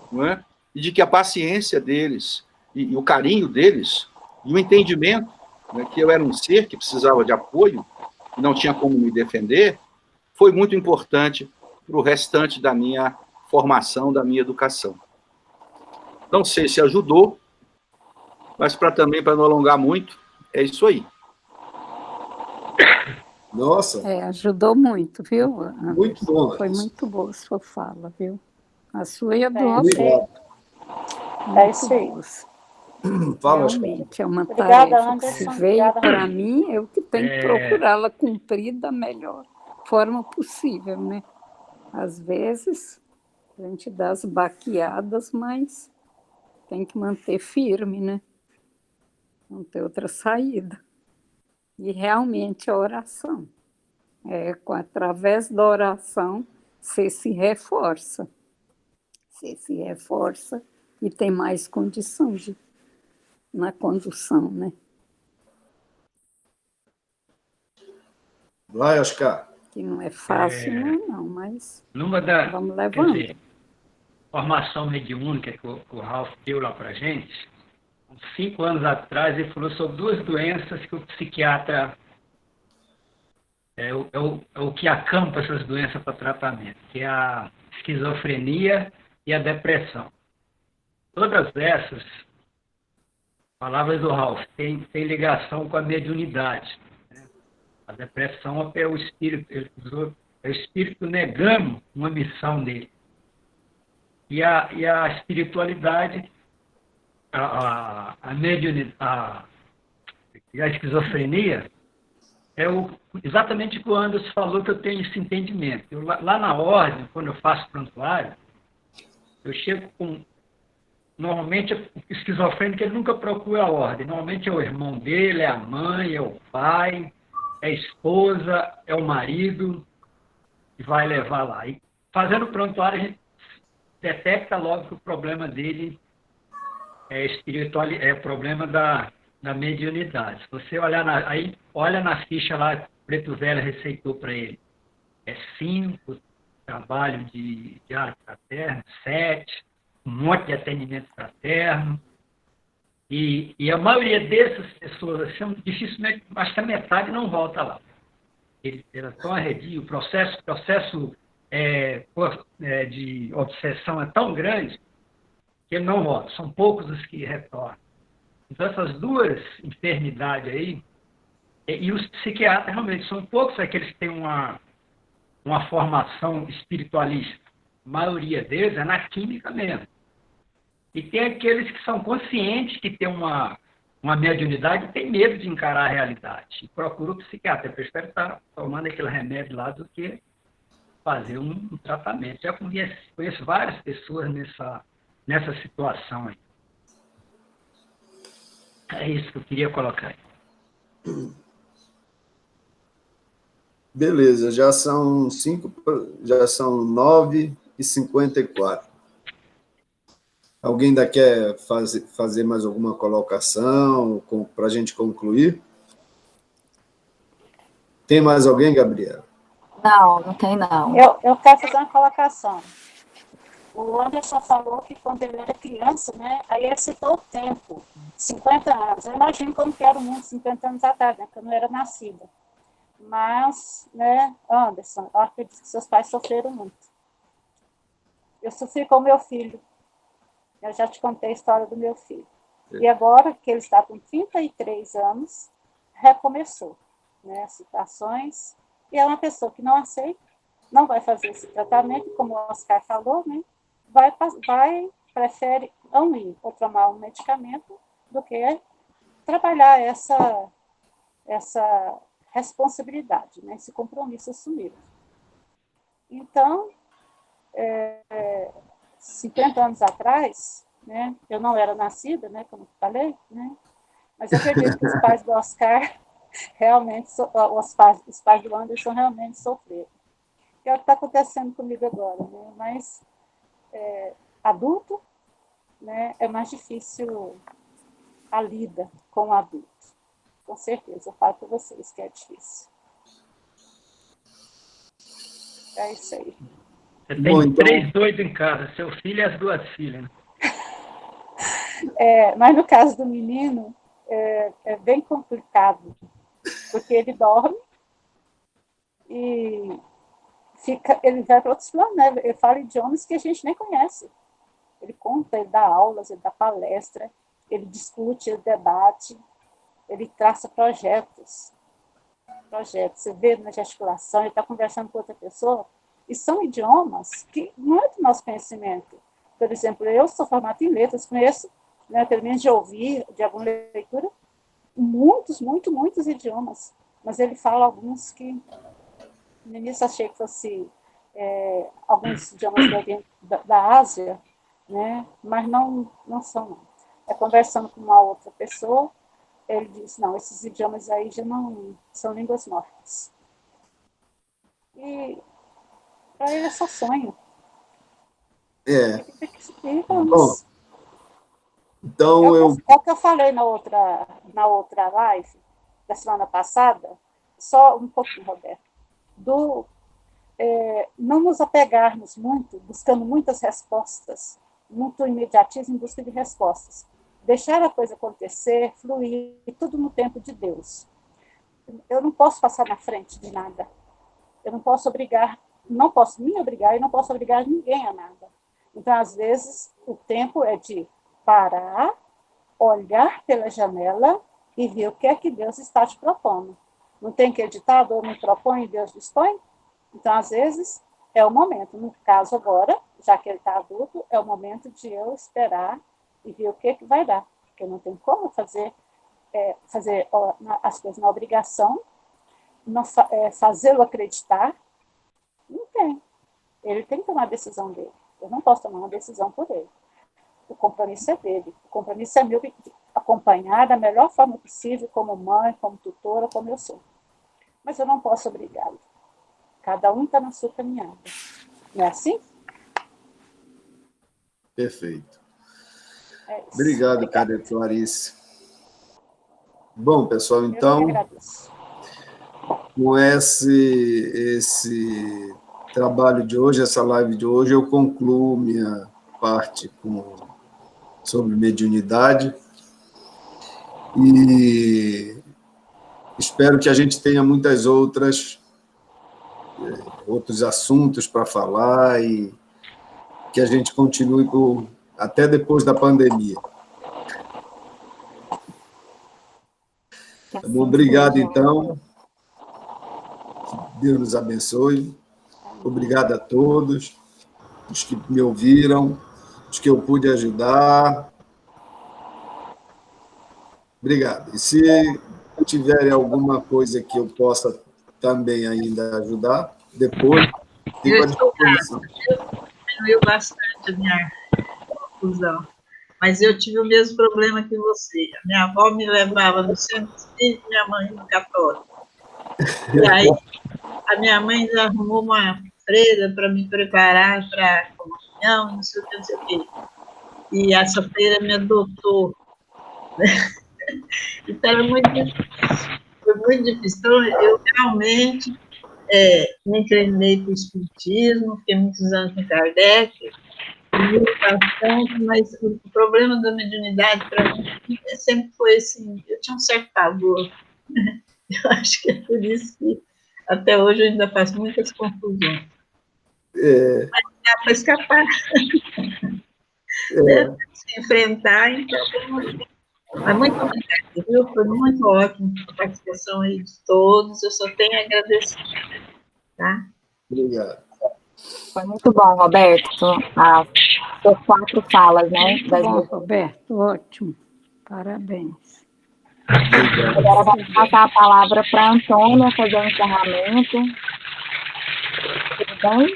Não é? E de que a paciência deles, e o carinho deles, e o entendimento, né, que eu era um ser que precisava de apoio, e não tinha como me defender, foi muito importante para o restante da minha formação, da minha educação. Não sei se ajudou, mas também, para não alongar muito, é isso aí. Nossa. Ajudou muito, viu? Muito bom. Foi muito boa a sua fala, viu? A sua e a do Roberto. É isso aí. Fala, realmente, é uma obrigada, tarefa Anderson. que se veio para mim, eu que tenho que procurá-la cumprir da melhor forma possível, né? Às vezes, a gente dá as baqueadas, mas tem que manter firme, né? Não ter outra saída. E realmente a oração. Através da oração, você se reforça. Você se reforça e tem mais condição na condução, né? Vai, Oscar. que não é fácil, não, mas vamos quer levando. dizer, formação mediúnica que o Ralph deu lá para gente, uns 5 anos atrás, ele falou sobre 2 doenças que o psiquiatra é o que acampa essas doenças para tratamento, que é a esquizofrenia e a depressão. Todas essas, palavras do Ralph, têm ligação com a mediunidade. Né? A depressão é o espírito, ele usou, é o espírito negando uma missão dele. E a espiritualidade, a mediunidade, e a esquizofrenia, exatamente o que o Anderson falou, que eu tenho esse entendimento. Lá na ordem, quando eu faço prontuário, eu chego com... Normalmente, o esquizofrênico ele nunca procura a ordem. Normalmente é o irmão dele, é a mãe, é o pai, é a esposa, é o marido, que vai levar lá. E fazendo o prontuário, a gente detecta logo que o problema dele é espiritual, é o problema da mediunidade. Se você olhar olha na ficha lá, Preto Velho receitou para ele. É 5, trabalho de diário fraterno, 7, um monte de atendimento fraterno. E a maioria dessas pessoas, assim, dificilmente, acho que a metade não volta lá. Elas estão arredias, o processo de obsessão é tão grande que ele não volta. São poucos os que retornam. Então, essas 2 enfermidades aí, e os psiquiatras realmente são poucos aqueles que têm uma formação espiritualista. A maioria deles é na química mesmo. E tem aqueles que são conscientes que têm uma mediunidade e têm medo de encarar a realidade. E procuram o psiquiatra. Eu prefiro estar tomando aquele remédio lá do que fazer um tratamento. Já conheço várias pessoas nessa situação aí. É isso que eu queria colocar aí. Beleza, já são 9h54. Alguém ainda quer fazer mais alguma colocação para a gente concluir? Tem mais alguém, Gabriela? Não tem não. Eu quero fazer uma colocação. O Anderson falou que quando ele era criança, né, aí ele citou o tempo, 50 anos. Eu imagino como que era o mundo 50 anos atrás, né, que eu não era nascida. Mas, né, Anderson, eu acredito que seus pais sofreram muito. Eu sofri com o meu filho. Eu já te contei a história do meu filho. E agora, que ele está com 33 anos, recomeçou, né, as situações. E é uma pessoa que não aceita, não vai fazer esse tratamento, como o Oscar falou, né, prefere não ir ou tomar um medicamento do que trabalhar essa responsabilidade, né, esse compromisso assumido. Então, 50 anos atrás, né, eu não era nascida, né, como eu falei, né, mas eu acredito que os pais do Oscar realmente, os pais do Anderson realmente sofreram. Que é o que está acontecendo comigo agora, né, mas adulto, né, é mais difícil a lida com o adulto. Com certeza, eu falo para vocês que é difícil. É isso aí. Você tem 3 doidos em casa, seu filho e as 2 filhas. Né? Mas no caso do menino, é bem complicado, porque ele dorme e ele vai para outros planos, né? Ele fala idiomas que a gente nem conhece. Ele conta, ele dá aulas, ele dá palestra, ele discute, ele debate, ele traça projetos. Você vê na gesticulação, ele está conversando com outra pessoa, e são idiomas que não é do nosso conhecimento. Por exemplo, eu sou formada em letras, conheço, né, pelo menos de ouvir, de alguma leitura, muitos idiomas, mas ele fala alguns que, no início achei que fosse alguns idiomas da Ásia, né, mas não são, não. Conversando com uma outra pessoa, ele diz, não, esses idiomas aí já não são línguas mortas. E para ele é só sonho. Bom, então é o que eu falei na outra live da semana passada, só um pouquinho, Roberto. não nos apegarmos muito, buscando muitas respostas, muito imediatismo em busca de respostas. Deixar a coisa acontecer, fluir, tudo no tempo de Deus. Eu não posso passar na frente de nada. Eu não posso não posso me obrigar e não posso obrigar ninguém a nada. Então, às vezes, o tempo é de parar, olhar pela janela e ver o que é que Deus está te propondo. Não tem que editar, Deus me propõe e Deus dispõe? Então, às vezes, é o momento. No caso agora, já que ele está adulto, é o momento de eu esperar e ver o que vai dar. Porque não tem como fazer as coisas na obrigação, fazê-lo acreditar. Não tem. Ele tem que tomar a decisão dele. Eu não posso tomar uma decisão por ele. O compromisso é dele. O compromisso é meu de acompanhar da melhor forma possível, como mãe, como tutora, como eu sou. Mas eu não posso obrigá-lo. Cada um está na sua caminhada. Não é assim? Perfeito. É isso. Obrigado, Cadê Clarice. Bom, pessoal, então, com esse trabalho de hoje, essa live de hoje, eu concluo minha parte sobre mediunidade e espero que a gente tenha muitas outros assuntos para falar e que a gente continue até depois da pandemia. Tá bom? Obrigado, então. Que Deus nos abençoe. Obrigado a todos, os que me ouviram, os que eu pude ajudar. Obrigado. E se tiverem alguma coisa que eu possa também ainda ajudar, depois, fico à disposição. Diminuiu bastante a minha confusão. Mas eu tive o mesmo problema que você. A minha avó me levava no centro espírita, minha mãe no católico. E aí, a minha mãe arrumou uma freira para me preparar para a comunhão, não sei o quê. E essa freira me adotou. Então, era muito difícil. Foi muito difícil. Então, eu realmente me inclinei para o espiritismo, fiquei muitos anos com Kardec, bastante, mas o problema da mediunidade para mim sempre foi assim, eu tinha um certo pavor. Eu acho que é por isso que até hoje eu ainda faço muitas confusões. Mas dá para escapar. Se enfrentar, então. Mas muito obrigada, viu? Foi muito ótimo a participação aí de todos. Eu só tenho a agradecer. Tá? Obrigado. Foi muito bom, Roberto. As 4 falas, né? Bom, Roberto, ótimo. Parabéns. Agora vamos passar a palavra para a Antônia fazer o encerramento. Tudo bem?